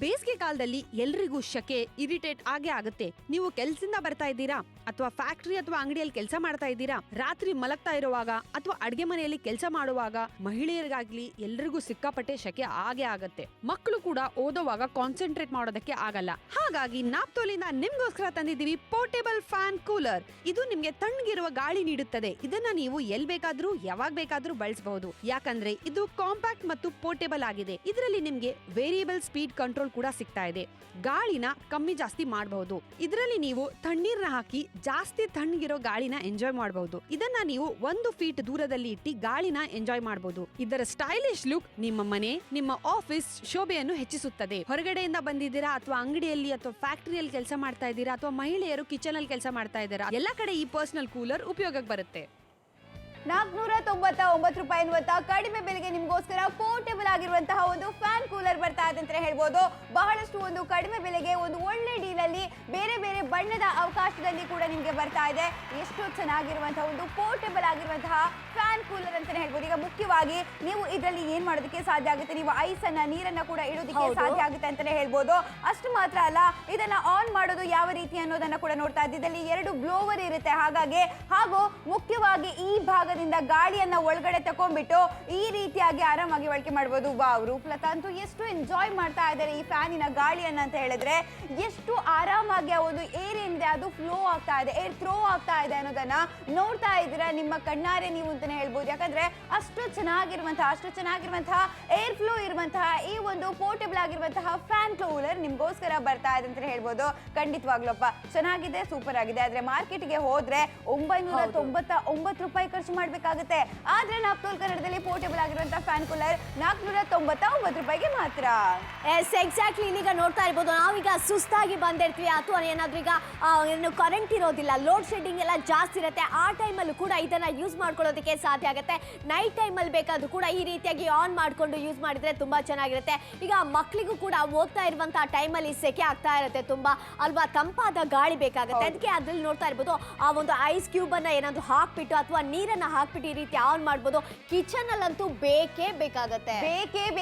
ಬೇಸಿಗೆ ಕಾಲದಲ್ಲಿ ಎಲ್ರಿಗೂ ಶಕೆ ಇರಿಟೇಟ್ ಆಗೇ ಆಗುತ್ತೆ. ನೀವು ಕೆಲ್ಸದಿಂದ ಬರ್ತಾ ಇದ್ದೀರಾ ಅಥವಾ ಫ್ಯಾಕ್ಟರಿ ಅಥವಾ ಅಂಗಡಿಯಲ್ಲಿ ಕೆಲಸ ಮಾಡ್ತಾ ಇದ್ದೀರಾ, ರಾತ್ರಿ ಮಲಗ್ತಾ ಇರುವಾಗ ಅಥವಾ ಅಡ್ಗೆ ಮನೆಯಲ್ಲಿ ಕೆಲಸ ಮಾಡುವಾಗ ಮಹಿಳೆಯರಿಗಾಗ್ಲಿ ಎಲ್ರಿಗೂ ಸಿಕ್ಕಾಪಟ್ಟೆ ಶಕೆ ಆಗೇ ಆಗತ್ತೆ. ಮಕ್ಕಳು ಕೂಡ ಓದುವಾಗ ಕಾನ್ಸಂಟ್ರೇಟ್ ಮಾಡೋದಕ್ಕೆ ಆಗಲ್ಲ. ಹಾಗಾಗಿ ನಾಪ್ತೋಲಿಂದ ನಿಮ್ಗೋಸ್ಕರ ತಂದಿದ್ದೀವಿ ಪೋರ್ಟೇಬಲ್ ಫ್ಯಾನ್ ಕೂಲರ್. ಇದು ನಿಮ್ಗೆ ತಣ್ಣಗಿರುವ ಗಾಳಿ ನೀಡುತ್ತದೆ. ಇದನ್ನ ನೀವು ಎಲ್ ಬೇಕಾದ್ರೂ ಯಾವಾಗ ಬೇಕಾದ್ರೂ ಬಳಸಬಹುದು, ಯಾಕಂದ್ರೆ ಇದು ಕಾಂಪ್ಯಾಕ್ಟ್ ಮತ್ತು ಪೋರ್ಟೇಬಲ್ ಆಗಿದೆ. ಇದರಲ್ಲಿ ನಿಮ್ಗೆ ವೇರಿಯಬಲ್ ಸ್ಪೀಡ್ ಕಂಟ್ರೋಲ್ ಕೂಡ ಸಿಗ್ತಾ ಇದೆ. ಗಾಳಿನ ಕಮ್ಮಿ ಜಾಸ್ತಿ ಮಾಡಬಹುದು. ಇದರಲ್ಲಿ ನೀವು ತಣ್ಣೀರ್ನ ಹಾಕಿ ಜಾಸ್ತಿ ತಣ್ಣಗಿರೋ ಗಾಳಿನ ಎಂಜಾಯ್ ಮಾಡಬಹುದು. ಇದನ್ನ ನೀವು 1 ಫೀಟ್ ದೂರದಲ್ಲಿ ಇಟ್ಟು ಗಾಳಿನ ಎಂಜಾಯ್ ಮಾಡಬಹುದು. ಇದರ ಸ್ಟೈಲಿಶ್ ಲುಕ್ ನಿಮ್ಮ ಮನೆ, ನಿಮ್ಮ ಆಫೀಸ್ ಶೋಭೆಯನ್ನು ಹೆಚ್ಚಿಸುತ್ತದೆ. ಹೊರಗಡೆಯಿಂದ ಬಂದಿದ್ದೀರಾ ಅಥವಾ ಅಂಗಡಿಯಲ್ಲಿ ಅಥವಾ ಫ್ಯಾಕ್ಟರಿಯಲ್ಲಿ ಕೆಲಸ ಮಾಡ್ತಾ ಇದ್ದೀರಾ ಅಥವಾ ಮಹಿಳೆಯರು ಕಿಚನ್ ಅಲ್ಲಿ ಕೆಲಸ ಮಾಡ್ತಾ ಇದ್ದೀರಾ, ಎಲ್ಲ ಕಡೆ ಈ ಪರ್ಸನಲ್ ಕೂಲರ್ ಉಪಯೋಗಕ್ಕೆ ಬರುತ್ತೆ. 499 ರೂಪಾಯಿ ಎನ್ನುವಂತಹ ಕಡಿಮೆ ಬೆಲೆಗೆ ನಿಮಗೋಸ್ಕರ ಪೋರ್ಟೇಬಲ್ ಆಗಿರುವಂತಹ ಒಂದು ಫ್ಯಾನ್ ಕೂಲರ್ ಬರ್ತಾ ಇದೆ ಅಂತ ಹೇಳ್ಬೋದು. ಬಹಳಷ್ಟು ಒಂದು ಕಡಿಮೆ ಬೆಲೆಗೆ ಒಂದು ಒಳ್ಳೆ ಡೀಲ್ ಅಲ್ಲಿ ಬೇರೆ ಬೇರೆ ಬಣ್ಣದ ಅವಕಾಶದಲ್ಲಿ ಕೂಡ ನಿಮಗೆ ಬರ್ತಾ ಇದೆ. ಎಷ್ಟು ಚೆನ್ನಾಗಿರುವಂತಹ ಒಂದು ಪೋರ್ಟೇಬಲ್ ಆಗಿರುವಂತಹ ಫ್ಯಾನ್ ಕೂಲರ್ ಅಂತಾನೆ ಹೇಳ್ಬೋದು. ಈಗ ಮುಖ್ಯವಾಗಿ ನೀವು ಇದರಲ್ಲಿ ಏನ್ ಮಾಡೋದಕ್ಕೆ ಸಾಧ್ಯ ಆಗುತ್ತೆ, ನೀವು ಐಸ್ ಅನ್ನ ನೀರನ್ನ ಕೂಡ ಇಡೋದಕ್ಕೆ ಸಾಧ್ಯ ಆಗುತ್ತೆ ಅಂತಾನೆ ಹೇಳ್ಬೋದು. ಅಷ್ಟು ಮಾತ್ರ ಅಲ್ಲ, ಇದನ್ನ ಆನ್ ಮಾಡೋದು ಯಾವ ರೀತಿ ಅನ್ನೋದನ್ನ ಕೂಡ ನೋಡ್ತಾ ಇದ್ದೀವಿ. ಇದರಲ್ಲಿ 2 ಬ್ಲೋವರ್ ಇರುತ್ತೆ. ಹಾಗೂ ಮುಖ್ಯವಾಗಿ ಈ ಭಾಗದಿಂದ ಗಾಳಿಯನ್ನ ಒಳಗಡೆ ತಕೊಂಡ್ಬಿಟ್ಟು ಈ ರೀತಿಯಾಗಿ ಆರಾಮಾಗಿ ಬಳಕೆ ಮಾಡಬಹುದು. ವಾವ್, ರೂಪಲತಾ ಅಂತೂ ಎಷ್ಟು ಎಂಜಾಯ್ ಮಾಡ್ತಾ ಇದ್ದಾರೆ ಈ ಫ್ಯಾನಿನ ಗಾಳಿಯನ್ನ ಅಂತ ಹೇಳಿದ್ರೆ. ಎಷ್ಟು ಆರಾಮಾಗಿ ಆ ಒಂದು ಏರ್ ಏನಿದೆ ಅದು ಫ್ಲೋ ಆಗ್ತಾ ಇದೆ, ಏರ್ ಥ್ರೋ ಆಗ್ತಾ ಇದೆ ಅನ್ನೋದನ್ನ ನೋಡ್ತಾ ಇದ್ದೀರಾ ನಿಮ್ಮ ಕಣ್ಣಾರೆ ನೀವು ಅಂತಾನೆ ಹೇಳ್ಬೋದು. ಯಾಕಂದ್ರೆ ಅಷ್ಟು ಚೆನ್ನಾಗಿರುವಂತಹ ಏರ್ ಫ್ಲೋ ಇರುವಂತಹ ಈ ಒಂದು ಪೋರ್ಟೇಬಲ್ ಆಗಿರುವಂತಹ ಫ್ಯಾನ್ ಕೂಲರ್ ನಿಮ್ಗೋಸ್ಕರ ಬರ್ತಾ ಇದೆ ಅಂತ ಹೇಳ್ಬೋದು. ಖಂಡಿತವಾಗ್ಲಪ್ಪ ಚೆನ್ನಾಗಿದೆ, ಸೂಪರ್ ಆಗಿದೆ. ಆದ್ರೆ ಮಾರ್ಕೆಟ್ಗೆ ಹೋದ್ರೆ 999 ರೂಪಾಯಿ ಖರ್ಚು ಮಾಡ್ಬೇಕಾಗುತ್ತೆ. ಆದ್ರೆ ನಾಪ್ತೋಲ್ ಕನ್ನಡದಲ್ಲಿ ಪೋರ್ಟೇಬಲ್ ಆಗಿರುವಂತಹ ಫ್ಯಾನ್ ಕೂಲರ್ 499 ರೂಪಾಯಿಗೆ ಮಾತ್ರ. ಎಕ್ಸಾಕ್ಟ್ಲಿ. ಇಲ್ಲಿಗ ನೋಡ್ತಾ ಇರ್ಬೋದು, ನಾವೀಗ ಸುಸ್ತಾಗಿ ಬಂದಿರ್ತೀವಿ ಅಥವಾ ಏನಾದ್ರೂ ಈಗ ಕರೆಂಟ್ ಇರೋದಿಲ್ಲ, ಲೋಡ್ ಶೆಡ್ಡಿಂಗ್ ಎಲ್ಲ ಜಾಸ್ತಿ ಇರುತ್ತೆ. ಆ ಟೈಮಲ್ಲೂ ಕೂಡ ಇದನ್ನ ಯೂಸ್ ಮಾಡ್ಕೊಳ್ಳೋದಕ್ಕೆ ಸಾಧ್ಯ ಆಗುತ್ತೆ. ನೈಟ್ ಟೈಮಲ್ಲಿ ಬೇಕಾದ್ರೂ ಕೂಡ ಈ ರೀತಿಯಾಗಿ ಆನ್ ಮಾಡ್ಕೊಂಡು ಯೂಸ್ ಮಾಡಿದ್ರೆ ತುಂಬಾ ಚೆನ್ನಾಗಿರುತ್ತೆ. ಈಗ ಮಕ್ಕಳಿಗೂ ಕೂಡ ಓದ್ತಾ ಇರುವಂತಹ ಟೈಮಲ್ಲಿ ಸೆಕೆ ಆಗ್ತಾ ಇರುತ್ತೆ ತುಂಬಾ ಅಲ್ವಾ, ತಂಪಾದ ಗಾಳಿ ಬೇಕಾಗುತ್ತೆ. ಅದಕ್ಕೆ ಅದ್ರಲ್ಲಿ ನೋಡ್ತಾ ಇರ್ಬೋದು, ಆ ಒಂದು ಐಸ್ ಕ್ಯೂಬ್ ಅನ್ನ ಏನಾದ್ರು ಹಾಕ್ಬಿಟ್ಟು ಅಥವಾ ನೀರನ್ನ ಹಾಕ್ಬಿಟ್ಟು ಈ ರೀತಿ ಆನ್ ಮಾಡ್ಬೋದು. ಕಿಚನ್ ಅಲ್ಲಂತೂ ಬೇಕೇ ಬೇಕಾಗುತ್ತೆ.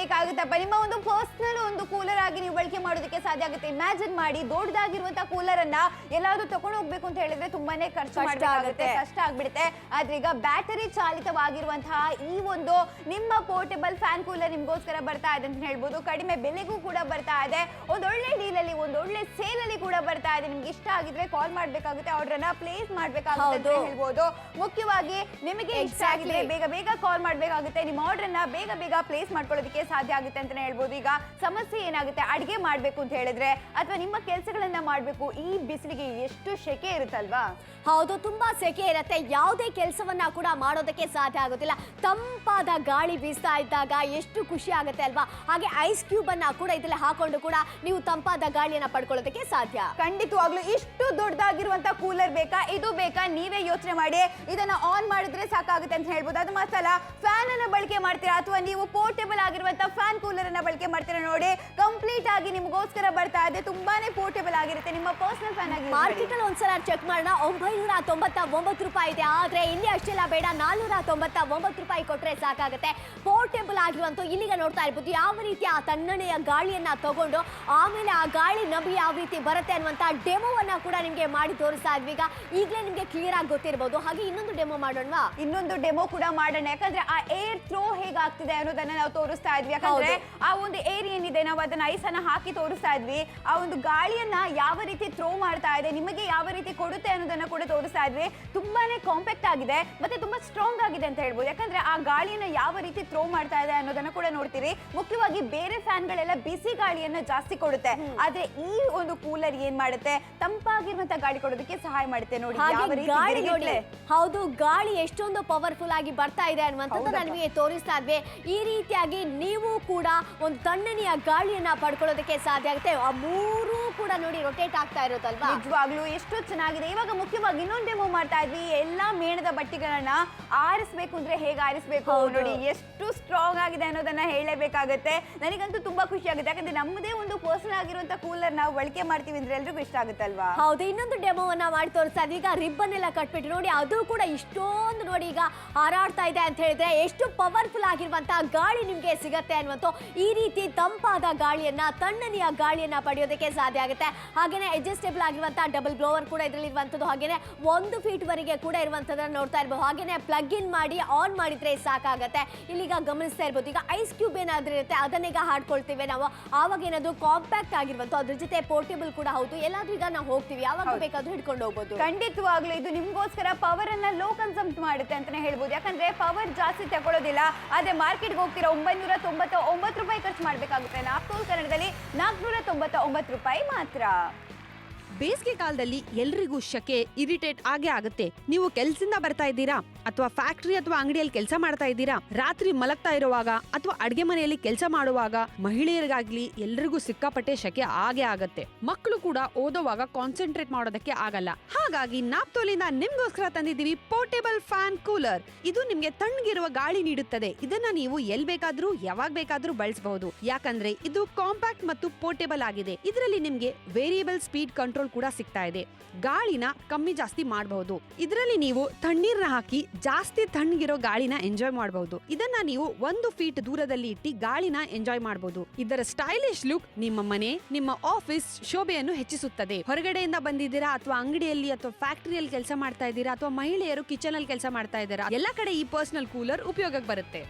ನಿಮ್ಮ ಒಂದು ಪರ್ಸನಲ್ ಒಂದು ಕೂಲರ್ ಆಗಿ ನೀವು ಬಳಕೆ ಮಾಡೋದಕ್ಕೆ ಸಾಧ್ಯ ಆಗುತ್ತೆ. ಇಮ್ಯಾಜಿನ್ ಮಾಡಿ, ದೊಡ್ಡದಾಗಿರುವಂತಹ ಕೂಲರ್ ಅನ್ನ ಎಲ್ಲಾದ್ರೂ ತಗೊಂಡು ಹೋಗ್ಬೇಕು ಅಂತ ಹೇಳಿದ್ರೆ ತುಂಬಾನೇ ಖರ್ಚು ಮಾಡಬೇಕಾಗುತ್ತೆ, ಕಷ್ಟ ಆಗ್ಬಿಡುತ್ತೆ. ಆದ್ರೆ ಈಗ ಬ್ಯಾಟರಿ ಚಾಲಿತವಾಗಿರುವಂತಹ ಈ ಒಂದು ನಿಮ್ಮ ಪೋರ್ಟೇಬಲ್ ಫ್ಯಾನ್ ಕೂಲರ್ ನಿಮ್ಗೋಸ್ಕರ ಬರ್ತಾ ಇದೆ ಅಂತ ಹೇಳ್ಬೋದು. ಕಡಿಮೆ ಬೆಲೆಗೂ ಕೂಡ ಬರ್ತಾ ಇದೆ, ಒಂದೊಳ್ಳೆ ಡೀಲ್ ಅಲ್ಲಿ, ಒಂದೊಳ್ಳೆ ಸೇಲ್ ಅಲ್ಲಿ ಕೂಡ ಬರ್ತಾ ಇದೆ. ನಿಮ್ಗೆ ಇಷ್ಟ ಆಗಿದ್ರೆ ಕಾಲ್ ಮಾಡ್ಬೇಕಾಗುತ್ತೆ, ಆರ್ಡರ್ ಅನ್ನ ಪ್ಲೇಸ್ ಮಾಡ್ಬೇಕಾಗುತ್ತೆ ಅಂತ ಹೇಳ್ಬೋದು. ಮುಖ್ಯವಾಗಿ ನಿಮಗೆ ಇಷ್ಟ ಆಗಿದ್ರೆ ಬೇಗ ಕಾಲ್ ಮಾಡ್ಬೇಕಾಗುತ್ತೆ. ನಿಮ್ಮ ಆರ್ಡರ್ ಅನ್ನ ಬೇಗ ಪ್ಲೇಸ್ ಮಾಡ್ಕೊಳ್ಳೋದಕ್ಕೆ ಸಾಧ್ಯ ಆಗುತ್ತೆ ಅಂತಾನೆ ಹೇಳ್ಬೋದು. ಈಗ ಸಮಸ್ಯೆ ಏನಾಗುತ್ತೆ, ಅಡಿಗೆ ಮಾಡ್ಬೇಕು ಅಂತ ಹೇಳಿದ್ರೆ ಅಥವಾ ನಿಮ್ಮ ಕೆಲಸಗಳನ್ನ ಮಾಡ್ಬೇಕು, ಈ ಬಿಸಿಲಿಗೆ ಎಷ್ಟು ಶೆಕೆ ಇರುತ್ತಲ್ವಾ. ಹೌದು, ತುಂಬಾ ಸೆಕೆ ಇರುತ್ತೆ. ಯಾವುದೇ ಕೆಲಸವನ್ನ ಕೂಡ ಮಾಡೋದಕ್ಕೆ ಸಾಧ್ಯ ಆಗೋದಿಲ್ಲ. ತಂಪಾದ ಗಾಳಿ ಬೀಸ್ತಾ ಇದ್ದಾಗ ಎಷ್ಟು ಖುಷಿ ಆಗುತ್ತೆ ಅಲ್ವಾ. ಹಾಗೆ ಐಸ್ ಕ್ಯೂಬ್ ಅನ್ನ ಕೂಡ ಇದರಲ್ಲಿ ಹಾಕೊಂಡು ಕೂಡ ನೀವು ತಂಪಾದ ಗಾಳಿಯನ್ನ ಪಡ್ಕೊಳ್ಳೋದಕ್ಕೆ ಸಾಧ್ಯ. ಖಂಡಿತವಾಗ್ಲೂ ಇಷ್ಟು ದೊಡ್ಡದಾಗಿರುವಂತ ಕೂಲರ್ ಬೇಕಾ, ಇದು ಬೇಕಾ, ನೀವೇ ಯೋಚನೆ ಮಾಡಿ. ಇದನ್ನ ಆನ್ ಮಾಡಿದ್ರೆ ಸಾಕಾಗುತ್ತೆ ಅಂತ ಹೇಳ್ಬೋದು. ಅದು ಮಾತ್ರ ಅಲ್ಲ, ಫ್ಯಾನ್ ಅನ್ನ ಬಳಕೆ ಮಾಡ್ತೀರಾ ಅಥವಾ ನೀವು ಪೋರ್ಟೇಬಲ್ ಆಗಿರುವಂತ ಫ್ಯಾನ್ ಕೂಲರ್ ಅನ್ನ ಬಳಕೆ ಮಾಡ್ತೀರಾ ನೋಡಿ, ಕಂಪ್ಲೀಟ್ ಆಗಿ ನಿಮಗೋಸ್ಕರ ಬರ್ತಾ ಇದೆ. ತುಂಬಾನೇ ಪೋರ್ಟೇಬಲ್ ಆಗಿರುತ್ತೆ, ನಿಮ್ಮ ಪರ್ಸನಲ್ ಫ್ಯಾನ್ ಆಗಿ. ಮಾರ್ಕೆಟ್ ಅಲ್ಲಿ ಒಂದ್ಸಲ ಚೆಕ್ ಮಾಡೋಣ, 999 ರೂಪಾಯಿ ಇದೆ. ಆದ್ರೆ ಇಲ್ಲಿ ಅಷ್ಟೆಲ್ಲ ಬೇಡ, 499 ರೂಪಾಯಿ ಕೊಟ್ರೆ ಸಾಕಾಗುತ್ತೆ. ಪೋರ್ಟೇಬಲ್ ಆಗಿರುವಂತ ಇಲ್ಲಿಗ ನೋಡ್ತಾ ಇರ್ಬೋದು ಯಾವ ರೀತಿ ಆ ತಣ್ಣನೆಯ ಗಾಳಿಯನ್ನ ತಗೊಂಡು ಆಮೇಲೆ ಆ ಗಾಳಿ ನಬಿ ಯಾವ ರೀತಿ ಬರುತ್ತೆ ಅನ್ನುವಂತ ಡೆಮೋವನ್ನ ಕೂಡ ನಿಮ್ಗೆ ಮಾಡಿ ತೋರಿಸ್ತಾ ಇದ್ವಿ. ಈಗಲೇ ನಿಮ್ಗೆ ಕ್ಲಿಯರ್ ಆಗಿ ಗೊತ್ತಿರಬಹುದು. ಹಾಗೆ ಇನ್ನೊಂದು ಡೆಮೋ ಮಾಡೋಣವಾ? ಇನ್ನೊಂದು ಡೆಮೋ ಕೂಡ ಮಾಡೋಣ. ಯಾಕಂದ್ರೆ ಆ ಏರ್ ಥ್ರೋ ಹೇಗಾಗ್ತಿದೆ ಅನ್ನೋದನ್ನ ನಾವು ತೋರಿಸ್ತಾ ಇದ್ವಿ. ಯಾಕಂದ್ರೆ ಆ ಒಂದು ಏರ್ ಏನಿದೆ, ನಾವು ಅದನ್ನ ಐಸ್ ಅನ್ನ ಹಾಕಿ ತೋರಿಸ್ತಾ ಇದ್ವಿ. ಆ ಒಂದು ಗಾಳಿಯನ್ನ ಯಾವ ರೀತಿ ಥ್ರೋ ಮಾಡ್ತಾ ಇದೆ, ನಿಮಗೆ ಯಾವ ರೀತಿ ಕೊಡುತ್ತೆ ಅನ್ನೋದನ್ನ ಕೂಡ ತೋರಿಸ್ತಾ ಇದ್ವಿ. ತುಂಬಾನೇ ಕಾಂಪ್ಯಾಕ್ಟ್ ಆಗಿದೆ ಮತ್ತೆ ತುಂಬಾ ಸ್ಟ್ರಾಂಗ್ ಆಗಿದೆ ಅಂತ ಹೇಳ್ಬೋದು. ಯಾಕಂದ್ರೆ ಆ ಗಾಳಿಯನ್ನ ಯಾವ ರೀತಿ ಥ್ರೋ ಮಾಡ್ತಾ ಇದೆ ಅನ್ನೋದನ್ನ ಕೂಡ ನೋಡ್ತೀರಿ. ಮುಖ್ಯವಾಗಿ ಬೇರೆ ಫ್ಯಾನ್ ಗಳೆಲ್ಲ ಬಿಸಿ ಗಾಳಿಯನ್ನ ಜಾಸ್ತಿ ಕೊಡುತ್ತೆ, ಆದ್ರೆ ಈ ಒಂದು ಕೂಲರ್ ಏನ್ ಮಾಡುತ್ತೆ, ತಂಪಾಗಿರುವಂತ ಗಾಳಿ ಕೊಡೋದಕ್ಕೆ ಸಹಾಯ ಮಾಡುತ್ತೆ. ನೋಡಿ ಯಾವ ರೀತಿ. ಹೌದು, ಗಾಳಿ ಎಷ್ಟೊಂದು ಪವರ್ಫುಲ್ ಆಗಿ ಬರ್ತಾ ಇದೆ ಅನ್ನುವಂಥದ್ದು ನಮಗೆ ತೋರಿಸ್ತಾ ಇದ್ವಿ. ಈ ರೀತಿಯಾಗಿ ನೀವು ಕೂಡ ಒಂದು ತಣ್ಣನೆಯ ಗಾಳಿಯನ್ನ ಪಡ್ಕೊಳ್ಳೋದಕ್ಕೆ ಸಾಧ್ಯ ಆಗುತ್ತೆ. ಆ ಮೂರು ಕೂಡ ನೋಡಿ ರೊಟೇಟ್ ಆಗ್ತಾ ಇರುತ್ತಲ್ವಾ, ನಿಜವಾಗ್ಲೂ ಎಷ್ಟು ಚೆನ್ನಾಗಿದೆ. ಇವಾಗ ಮುಖ್ಯವಾಗಿ ಇನ್ನೊಂದು ಡೆಮೋ ಮಾಡ್ತಾ ಇದ್ವಿ. ಎಲ್ಲಾ ಮೇಣದ ಬಟ್ಟೆಗಳನ್ನ ಆರಿಸಬೇಕು ಅಂದ್ರೆ ಹೇಗೆ ಆರಿಸಬೇಕು ನೋಡಿ, ಎಷ್ಟು ಸ್ಟ್ರಾಂಗ್ ಆಗಿದೆ ಅನ್ನೋದನ್ನ ಹೇಳಲೇಬೇಕಾಗುತ್ತೆ. ನನಗಂತೂ ತುಂಬಾ ಖುಷಿ ಆಗುತ್ತೆ. ಯಾಕಂದ್ರೆ ನಮ್ಮದೇ ಒಂದು ಪರ್ಸನಲ್ ಆಗಿರುವಂತ ಕೂಲರ್ ನಾವು ಬಳಕೆ ಮಾಡ್ತೀವಿ ಅಂದ್ರೆ ಎಲ್ರಿಗೂ ಇಷ್ಟ ಆಗುತ್ತಲ್ವಾ. ಹೌದು, ಇನ್ನೊಂದು ಡೆಮೋವನ್ನ ಮಾಡಿ ತೋರಿಸ್ತಾ ಇದ್ವಿ. ಈಗ ರಿಬ್ಬನ್ ಎಲ್ಲ ಕಟ್ಬಿಟ್ಟು ನೋಡಿ, ಅದು ಕೂಡ ಇಷ್ಟೊಂದು ನೋಡಿ ಈಗ ಹಾರಾಡ್ತಾ ಇದೆ ಅಂತ ಹೇಳಿದ್ರೆ ಎಷ್ಟು ಪವರ್ಫುಲ್ ಆಗಿರುವಂತಹ ಗಾಳಿ ನಿಮ್ಗೆ ಸಿಗತ್ತೆ ಅನ್ನುವಂತ ಈ ರೀತಿ ತಂಪಾದ ಗಾಳಿಯನ್ನ ತಣ್ಣನೆಯ ಗಾಳಿಯನ್ನ ಪಡೆಯೋದಕ್ಕೆ ಸಾಧ್ಯ ಆಗುತ್ತೆ. ಹಾಗೇನೆ ಅಡ್ಜಸ್ಟೇಬಲ್ ಆಗಿರುವಂತಹ ಡಬಲ್ ಬ್ಲೋವರ್ ಕೂಡ ಇದರಲ್ಲಿ ಇರುವಂತದ್ದು. ಹಾಗೇನೆ 1 ಫೀಟ್ ವರೆಗೆ ಕೂಡ ಇರುವಂತದನ್ನ ನೋಡ್ತಾ ಇರಬಹುದು. ಹಾಗೇನೆ ಪ್ಲಗ್ ಇನ್ ಮಾಡಿ ಆನ್ ಮಾಡಿದ್ರೆ ಸಾಕಾಗತ್ತೆ. ಇಲ್ಲಿಗ ಗಮನಿಸ್ತಾ ಇರಬಹುದು, ಈಗ ಐಸ್ ಕ್ಯೂಬ್ ಏನಾದ್ರೂ ಇರುತ್ತೆ ಅದನ್ನೀಗ ಹಾಡ್ಕೊಳ್ತೀವಿ ನಾವು. ಆವಾಗ ಏನಾದ್ರು ಕಾಂಪ್ಯಾಕ್ಟ್ ಆಗಿರುವಂತ, ಅದ್ರ ಜೊತೆ ಪೋರ್ಟೇಬಲ್ ಕೂಡ ಹೌದು. ಎಲ್ಲಾದ್ರೂ ಈಗ ನಾವು ಹೋಗ್ತೀವಿ, ಯಾವಾಗ ಬೇಕಾದ್ರೂ ಹಿಡ್ಕೊಂಡು ಹೋಗ್ಬೋದು. ಖಂಡಿತವಾಗ್ಲೂ ಇದು ನಿಮ್ಗೋಸ್ಕರ ಪವರ್ ಅನ್ನ ಲೋ ಕನ್ಸಮ್ ಮಾಡುತ್ತೆ ಅಂತಾನೆ ಹೇಳ್ಬೋದು. ಯಾಕಂದ್ರೆ ಪವರ್ ಜಾಸ್ತಿ ತಗೊಳ್ಳೋದಿಲ್ಲ. ಆದ್ರೆ ಮಾರ್ಕೆಟ್ಗೆ ಹೋಗ್ತೀರಾ 999 ರೂಪಾಯಿ ಖರ್ಚು ಮಾಡ್ಬೇಕಾಗುತ್ತೆ. ನಾಪ್ತೋಲ್ ಕನ್ನಡದಲ್ಲಿ 499 ರೂಪಾಯಿ ಮಾತ್ರ. ಬೇಸಿಗೆ ಕಾಲದಲ್ಲಿ ಎಲ್ರಿಗೂ ಶಕೆ ಇರಿಟೇಟ್ ಆಗೇ ಆಗುತ್ತೆ. ನೀವು ಕೆಲ್ಸದಿಂದ ಬರ್ತಾ ಇದ್ದೀರಾ ಅಥವಾ ಫ್ಯಾಕ್ಟ್ರಿ ಅಥವಾ ಅಂಗಡಿಯಲ್ಲಿ ಕೆಲಸ ಮಾಡ್ತಾ ಇದ್ದೀರಾ, ರಾತ್ರಿ ಮಲಗ್ತಾ ಇರುವಾಗ ಅಥವಾ ಅಡ್ಗೆ ಮನೆಯಲ್ಲಿ ಕೆಲಸ ಮಾಡುವಾಗ ಮಹಿಳೆಯರಿಗಾಗ್ಲಿ ಎಲ್ರಿಗೂ ಸಿಕ್ಕಾಪಟ್ಟೆ ಶಕೆ ಆಗೇ ಆಗತ್ತೆ. ಮಕ್ಕಳು ಕೂಡ ಓದುವಾಗ ಕಾನ್ಸಂಟ್ರೇಟ್ ಮಾಡೋದಕ್ಕೆ ಆಗಲ್ಲ. ಹಾಗಾಗಿ ನಾಪ್ತೋಲಿಂದ ನಿಮ್ಗೋಸ್ಕರ ತಂದಿದ್ದೀವಿ ಪೋರ್ಟೇಬಲ್ ಫ್ಯಾನ್ ಕೂಲರ್. ಇದು ನಿಮ್ಗೆ ತಣ್ಣಗಿರುವ ಗಾಳಿ ನೀಡುತ್ತದೆ. ಇದನ್ನ ನೀವು ಎಲ್ ಬೇಕಾದ್ರೂ ಯಾವಾಗ ಬೇಕಾದ್ರೂ ಬಳಸಬಹುದು. ಯಾಕಂದ್ರೆ ಇದು ಕಾಂಪ್ಯಾಕ್ಟ್ ಮತ್ತು ಪೋರ್ಟೇಬಲ್ ಆಗಿದೆ. ಇದರಲ್ಲಿ ನಿಮ್ಗೆ ವೇರಿಯಬಲ್ ಸ್ಪೀಡ್ ಕಂಟ್ರೋಲ್ ಕೂಡ ಸಿಗ್ತಾ ಇದೆ. ಗಾಳಿನ ಕಮ್ಮಿ ಜಾಸ್ತಿ ಮಾಡಬಹುದು. ಇದರಲ್ಲಿ ನೀವು ತಣ್ಣೀರ್ನ ಹಾಕಿ ಜಾಸ್ತಿ ತಣ್ಣಗಿರೋ ಗಾಳಿನ ಎಂಜಾಯ್ ಮಾಡಬಹುದು. ಇದನ್ನ ನೀವು 1 ಫೀಟ್ ದೂರದಲ್ಲಿ ಇಟ್ಟು ಗಾಳಿನ ಎಂಜಾಯ್ ಮಾಡಬಹುದು. ಇದರ ಸ್ಟೈಲಿಶ್ ಲುಕ್ ನಿಮ್ಮ ಮನೆ, ನಿಮ್ಮ ಆಫೀಸ್ ಶೋಭೆಯನ್ನು ಹೆಚ್ಚಿಸುತ್ತದೆ. ಹೊರಗಡೆಯಿಂದ ಬಂದಿದ್ದೀರಾ ಅಥವಾ ಅಂಗಡಿಯಲ್ಲಿ ಅಥವಾ ಫ್ಯಾಕ್ಟರಿಯಲ್ಲಿ ಕೆಲಸ ಮಾಡ್ತಾ ಇದ್ದೀರಾ ಅಥವಾ ಮಹಿಳೆಯರು ಕಿಚನ್ ಅಲ್ಲಿ ಕೆಲಸ ಮಾಡ್ತಾ ಇದ್ದೀರಾ, ಎಲ್ಲ ಕಡೆ ಈ ಪರ್ಸನಲ್ ಕೂಲರ್ ಉಪಯೋಗಕ್ಕೆ ಬರುತ್ತೆ.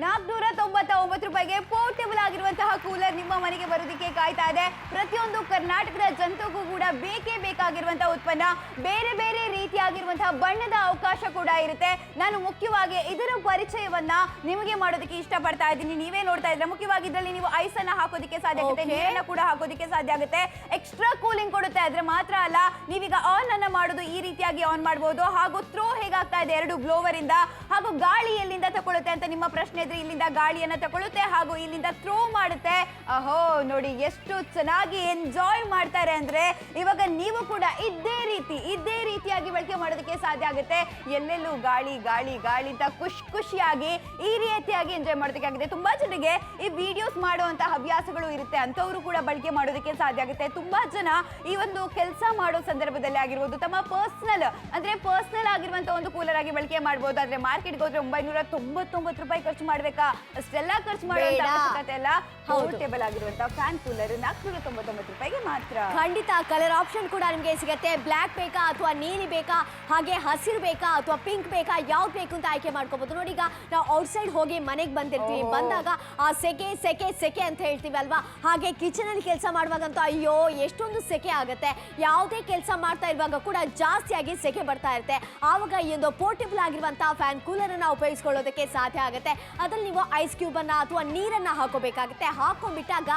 499 ರೂಪಾಯಿಗೆ ಪೋರ್ಟೇಬಲ್ ಆಗಿರುವಂತಹ ಕೂಲರ್ ನಿಮ್ಮ ಮನೆಗೆ ಬರೋದಕ್ಕೆ ಕಾಯ್ತಾ ಇದೆ. ಪ್ರತಿಯೊಂದು ಕರ್ನಾಟಕದ ಜನತೆಗೂ ಕೂಡ ಬೇಕೇ ಬೇಕಾಗಿರುವಂತಹ ಉತ್ಪನ್ನ. ಬೇರೆ ಬೇರೆ ರೀತಿಯಾಗಿರುವಂತಹ ಬಣ್ಣದ ಅವಕಾಶ ಕೂಡ ಇರುತ್ತೆ. ನಾನು ಮುಖ್ಯವಾಗಿ ಇದರ ಪರಿಚಯವನ್ನ ನಿಮಗೆ ಮಾಡೋದಕ್ಕೆ ಇಷ್ಟಪಡ್ತಾ ಇದ್ದೀನಿ. ನೀವೇ ನೋಡ್ತಾ ಇದ್ರೆ ಮುಖ್ಯವಾಗಿ ಇದರಲ್ಲಿ ನೀವು ಐಸ್ ಅನ್ನ ಹಾಕೋದಕ್ಕೆ ಸಾಧ್ಯ ಆಗುತ್ತೆ, ನೀರನ್ನ ಕೂಡ ಹಾಕೋದಕ್ಕೆ ಸಾಧ್ಯ ಆಗುತ್ತೆ. ಎಕ್ಸ್ಟ್ರಾ ಕೂಲಿಂಗ್ ಕೊಡುತ್ತೆ. ಆದ್ರೆ ಮಾತ್ರ ಅಲ್ಲ, ನೀವೀಗ ಆನ್ ಅನ್ನ ಮಾಡೋದು ಈ ರೀತಿಯಾಗಿ ಆನ್ ಮಾಡಬಹುದು. ಹಾಗೂ ಥ್ರೋ ಹೇಗಾಗ್ತಾ ಇದೆ 2 ಬ್ಲೋವರ್ ಇಂದ, ಹಾಗೂ ಗಾಳಿ ಎಲ್ಲಿಂದ ತಗೊಳುತ್ತೆ ಅಂತ ನಿಮ್ಮ ಪ್ರಶ್ನೆ ಇದ್ರೆ ಇಲ್ಲಿಂದ ಗಾಳಿಯನ್ನ ತಗೊಳುತ್ತೆ ಹಾಗೂ ಇಲ್ಲಿಂದ ಥ್ರೋ ಮಾಡುತ್ತೆ. ಅಹೋ ನೋಡಿ ಎಷ್ಟು ಚೆನ್ನಾಗಿ ಎಂಜಾಯ್ ಮಾಡ್ತಾರೆ ಅಂದ್ರೆ, ಇವಾಗ ನೀವು ಕೂಡ ಇದೇ ರೀತಿಯಾಗಿ ಬಳಕೆ ಮಾಡೋದಕ್ಕೆ ಸಾಧ್ಯ ಆಗುತ್ತೆ. ಎಲ್ಲೆಲ್ಲೂ ಗಾಳಿ ಗಾಳಿ ಗಾಳಿ ಅಂತ ಖುಷಿಯಾಗಿ ಈ ರೀತಿಯಾಗಿ ಎಂಜಾಯ್ ಮಾಡೋದಕ್ಕೆ ಆಗಿದೆ. ತುಂಬಾ ಜನರಿಗೆ ಈ ವಿಡಿಯೋಸ್ ಮಾಡುವಂತಹ ಹವ್ಯಾಸಗಳು ಇರುತ್ತೆ, ಅಂತವರು ಕೂಡ ಬಳಕೆ ಮಾಡೋದಕ್ಕೆ ಸಾಧ್ಯ ಆಗುತ್ತೆ. ತುಂಬಾ ಜನ ಈ ಒಂದು ಕೆಲಸ ಮಾಡೋ ಸಂದರ್ಭದಲ್ಲಿ ಆಗಿರ್ಬೋದು ತಮ್ಮ ಪರ್ಸನಲ್ ಆಗಿರುವಂತ ಒಂದು ಕೂಲರ್ ಆಗಿ ಬಳಕೆ ಮಾಡಬಹುದು. ಆದ್ರೆ ಮಾರ್ಕೆಟ್ಗೆ ಹೋದ್ರೆ 999 ರೂಪಾಯಿ ಖರ್ಚು ಮಾಡ್ಬೇಕಾ? ಅಷ್ಟೆಲ್ಲ ಖರ್ಚು ಮಾಡುವಂತ ಅವಶ್ಯಕತೆ ಇಲ್ಲ. ಪೋರ್ಟೇಬಲ್ ಆಗಿರುವಂತ ಫ್ಯಾನ್ ಕೂಲರ್ 499 ರೂಪಾಯಿಗೆ ಮಾತ್ರ. ಖಂಡಿತ ಕಲರ್ ಆಪ್ಷನ್ ಕೂಡ ನಿಮಗೆ ಸಿಗುತ್ತೆ. ಬ್ಲಾಕ್ ಬೇಕಾ ಅಥವಾ ನೀಲಿ ಬೇಕಾ, ಹಾಗೆ ಹಸಿರು ಬೇಕಾ ಅಥವಾ ಪಿಂಕ್ ಬೇಕಾ, ಯಾವ್ದು ಬೇಕು ಅಂತ ಆಯ್ಕೆ ಮಾಡ್ಕೋಬಹುದು. ನೋಡಿ, ಈಗ ನಾವು ಔಟ್ಸೈಡ್ ಹೋಗಿ ಮನೆಗೆ ಬಂದಿರ್ತೀವಿ, ಬಂದಾಗ ಆ ಸೆಕೆ ಅಂತ ಹೇಳ್ತೀವಿ ಅಲ್ವಾ. ಹಾಗೆ ಕಿಚನ್ ಅಲ್ಲಿ ಕೆಲಸ ಮಾಡುವಾಗಂತೂ ಅಯ್ಯೋ ಎಷ್ಟೊಂದು ಸೆಕೆ ಆಗುತ್ತೆ. ಯಾವುದೇ ಕೆಲಸ ಮಾಡ್ತಾ ಇರುವಾಗ ಕೂಡ ಜಾಸ್ತಿಯಾಗಿ ಸೆಕೆ ಬರ್ತಾ ಇರುತ್ತೆ. ಆವಾಗ ಈ ಒಂದು ಪೋರ್ಟೇಬಲ್ ಆಗಿರುವಂತಹ ಫ್ಯಾನ್ ಕೂಲರ್ ಅನ್ನ ಉಪಯೋಗಿಸ್ಕೊಳ್ಳೋದಕ್ಕೆ ಸಾಧ್ಯ ಆಗುತ್ತೆ. ಅದ್ರಲ್ಲಿ ನೀವು ಐಸ್ ಕ್ಯೂಬ್ ಅನ್ನ ಅಥವಾ ನೀರನ್ನ ಹಾಕೋಬೇಕಾಗುತ್ತೆ. ಹಾಕೊಂಡ್ಬಿಟ್ಟಾಗ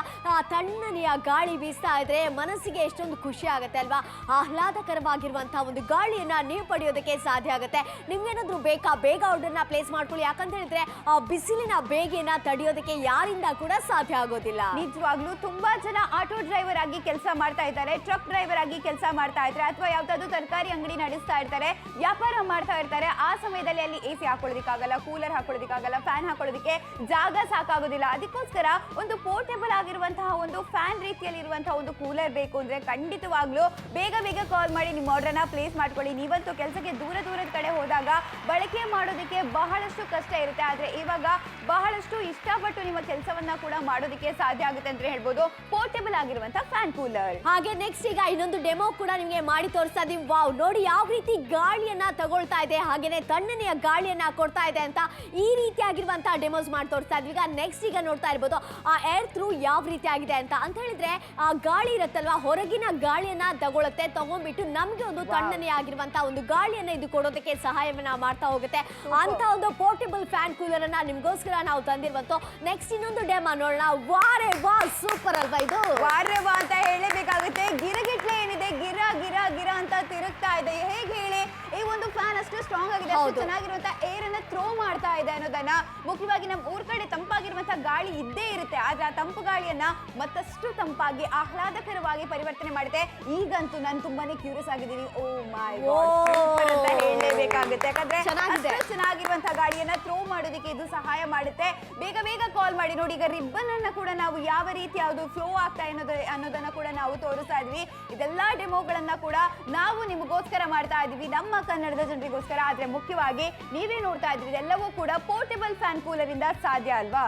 ತಣ್ಣನೆಯ ಗಾಳಿ ಬೀಸ್ತಾ ಇದ್ರೆ ಮನಸ್ಸಿಗೆ ಎಷ್ಟೊಂದು ಖುಷಿ ಆಗುತ್ತೆ ಅಲ್ವಾ. ಆಹ್ಲಾದಕರವಾಗಿರುವಂತಹ ಒಂದು ಗಾಳಿಯನ್ನ ನೀವು ಪಡೆಯೋದಕ್ಕೆ ಸಾಧ್ಯ ಆಗುತ್ತೆ. ನಿಮ್ಗೇನಾದ್ರೂ ಬೇಕಾ, ಬೇಗ ಆರ್ಡರ್ನ ಪ್ಲೇಸ್ ಮಾಡ್ಕೊಳ್ಳಿ. ಯಾಕಂತ ಹೇಳಿದ್ರೆ ಆ ಬಿಸಿಲಿನ ಬೇಗೆನ ತಡೆಯೋದಕ್ಕೆ ಯಾರಿಂದ ಕೂಡ ಸಾಧ್ಯ ಆಗೋದಿಲ್ಲ. ನಿಜವಾಗ್ಲೂ ತುಂಬಾ ಜನ ಆಟೋ ಡ್ರೈವರ್ ಆಗಿ ಕೆಲಸ ಮಾಡ್ತಾ ಇದ್ದಾರೆ, ಟ್ರಕ್ ಡ್ರೈವರ್ ಆಗಿ ಕೆಲಸ ಮಾಡ್ತಾ ಇದ್ದಾರೆ, ಅಥವಾ ಯಾವ್ದಾದ್ರು ತರಕಾರಿ ಅಂಗಡಿ ನಡೆಸ್ತಾ ಇರ್ತಾರೆ, ವ್ಯಾಪಾರ ಮಾಡ್ತಾ ಇರ್ತಾರೆ. ಆ ಸಮಯದಲ್ಲಿ ಅಲ್ಲಿ ಎಸಿ ಹಾಕೊಳ್ಳೋದಕ್ಕಾಗಲ್ಲ, ಕೂಲರ್ ಹಾಕೊಳ್ಳೋದಕ್ಕಾಗಲ್ಲ, ಫ್ಯಾನ್ ಹಾಕೊಳ್ಳೋದಕ್ಕೆ ಜಾಗ ಸಾಕಾಗೋದಿಲ್ಲ. ಅದಕ್ಕೋಸ್ಕರ ಒಂದು ಪೋರ್ಟೇಬಲ್ ಆಗಿರುವಂತಹ ಒಂದು ಫ್ಯಾನ್ ರೀತಿಯಲ್ಲಿ ಇರುವಂತಹ ಒಂದು ಕೂಲರ್ ಬೇಕು ಅಂದ್ರೆ ಖಂಡಿತವಾಗ್ಲೂ ಬೇಗ ಕಾಲ್ ಮಾಡಿ ನಿಮ್ಮ ಆರ್ಡರ್ನ ಪ್ಲೇಸ್ ಮಾಡ್ಕೊಳ್ಳಿ. ನೀವಂತೂ ಕೆಲಸಕ್ಕೆ ದೂರದ ಕಡೆ ಹೋದಾಗ ಬಳಕೆ ಮಾಡೋದಕ್ಕೆ ಬಹಳಷ್ಟು ಕಷ್ಟ ಇರುತ್ತೆ. ಆದ್ರೆ ಇವಾಗ ಬಹಳಷ್ಟು ಇಷ್ಟಪಟ್ಟು ನಿಮ್ಮ ಕೆಲಸವನ್ನ ಕೂಡ ಮಾಡೋದಕ್ಕೆ ಸಾಧ್ಯ ಆಗುತ್ತೆ ಅಂತ ಹೇಳ್ಬೋದು ಪೋರ್ಟೇಬಲ್ ಆಗಿರುವಂತಹ ಫ್ಯಾನ್ ಕೂಲರ್. ಹಾಗೆ ನೆಕ್ಸ್ಟ್ ಈಗ ಇನ್ನೊಂದು ಡೆಮೋ ಕೂಡ ನಿಮಗೆ ಮಾಡಿ ತೋರಿಸ್ತಾ ಇದೀವಿ. ವಾವ್, ನೋಡಿ ಯಾವ ರೀತಿ ಗಾಳಿಯನ್ನ ತಗೊಳ್ತಾ ಇದೆ, ಹಾಗೇನೆ ತಣ್ಣನೆಯ ಗಾಳಿಯನ್ನ ಕೊಡ್ತಾ ಇದೆ ಅಂತ ಈ ರೀತಿಯಾಗಿರುವಂತಹ ಡೆಮೋಸ್ ಮಾಡಿ ತೋರಿಸ್ತಾ ಇದ್ವಿ. ಈಗ ನೆಕ್ಸ್ಟ್ ಈಗ ನೋಡ್ತಾ ಇರ್ಬೋದು ಆ ಏರ್ ಥ್ರೂ ಯಾವ ರೀತಿ ಆಗಿದೆ ಅಂತ ಹೇಳಿದ್ರೆ, ಆ ಗಾಳಿ ಇರುತ್ತಲ್ವಾ, ಹೊರಗಿನ ಗಾಳಿಯನ್ನ ತಗೊಂಡ್ಬಿಟ್ಟು ನಮ್ಗೆ ಒಂದು ತಣ್ಣನೆ ಆಗಿರುವಂತಹ ಒಂದು ಗಾಳಿಯನ್ನ ಇದು ಕೊಡೋದಕ್ಕೆ ಸಹಾಯವನ್ನ ಮಾಡ್ತಾ ಹೋಗುತ್ತೆ. ಅಂತ ಒಂದು ಪೋರ್ಟೇಬಲ್ ಫ್ಯಾನ್ ಕೂಲರ್ ಅನ್ನ ನಿಮ್ಗೋಸ್ಕರ ನಾವು ತಂದಿರುವಂತ. ನೆಕ್ಸ್ಟ್ ಇನ್ನೊಂದು ಡೆಮೋ ನೋಡೋಣ. ವಾರೆ ವಾ, ಸೂಪರ್ ಅಲ್ವಾ ಇದು? ವಾರೆ ವಾ ಅಂತ ಹೇಳಬೇಕಾಗುತ್ತೆ. ಗಿರಗಿಟ್ಲೆ ಏನಿದೆ, ಗಿರ ಗಿರ ಗಿರ ಅಂತ ತಿರುಗ್ತಾ ಇದೆ. ಹೇಗೆ ಹೇಳಿ, ಈ ಒಂದು ಫ್ಯಾನ್ ಅಷ್ಟು ಸ್ಟ್ರಾಂಗ್ ಆಗಿದೆ, ಅಷ್ಟು ಚೆನ್ನಾಗಿರುವಂತ ಏರ್ ಅನ್ನ ಥ್ರೋ ಮಾಡ್ತಾ ಇದೆ ಅನ್ನೋದನ್ನ. ಮುಖ್ಯವಾಗಿ ನಮ್ಮ ಊರ್ ಕಡೆ ತಂಪಾಗಿರುವಂತಹ ಗಾಳಿ ಇದ್ದೇ ಇರುತ್ತೆ, ಆದ್ರೆ ಆ ತಂಪು ಗಾಳಿಯನ್ನ ಮತ್ತಷ್ಟು ತಂಪಾಗಿ ಆಹ್ಲಾದಕರವಾಗಿ ಪರಿವರ್ತನೆ ಮಾಡುತ್ತೆ. ಈಗಂತೂ ನಾನು ತುಂಬಾನೇ ಕ್ಯೂರಿಯಸ್ ಆಗಿದ್ದೀನಿ. ಓ ಮೈ ಗಾಡ್ ಅಂತ ಹೇಳಲೇಬೇಕಾಗುತ್ತೆ. ಯಾಕಂದ್ರೆ ಅಷ್ಟು ಚೆನ್ನಾಗಿರುವಂತಹ ಗಾಳಿಯನ್ನ ಥ್ರೋ ಮಾಡೋದಕ್ಕೆ ಇದು ಸಹಾಯ ಮಾಡುತ್ತೆ. ಬೇಗ ಕಾಲ್ ಮಾಡಿ. ನೋಡಿ, ಈಗ ರಿಬ್ಬನ್ ಅನ್ನ ಕೂಡ ನಾವು ಯಾವ ರೀತಿ ಯಾವುದು ಫ್ಲೋ ಆಗ್ತಾ ಅನ್ನೋದನ್ನ ಕೂಡ ನಾವು ತೋರಿಸ್ತಾ ಇದ್ವಿ. ಇದೆಲ್ಲಾ ಡೆಮೋಗಳನ್ನ ಕೂಡ ನಾವು ನಿಮಗೋಸ್ಕರ ಮಾಡ್ತಾ ಇದೀವಿ, ನಮ್ಮ ಕನ್ನಡದ ಜನರಿಗೋಸ್ಕರ. ಆದ್ರೆ ಮುಖ್ಯವಾಗಿ ನೀವೇ ನೋಡ್ತಾ ಇದ್ರಿ, ಇದೆಲ್ಲವೂ ಕೂಡ ಪೋರ್ಟೇಬಲ್ ಫ್ಯಾನ್ ಕೂಲರ್ ಇಂದ ಸಾಧ್ಯ ಅಲ್ವಾ?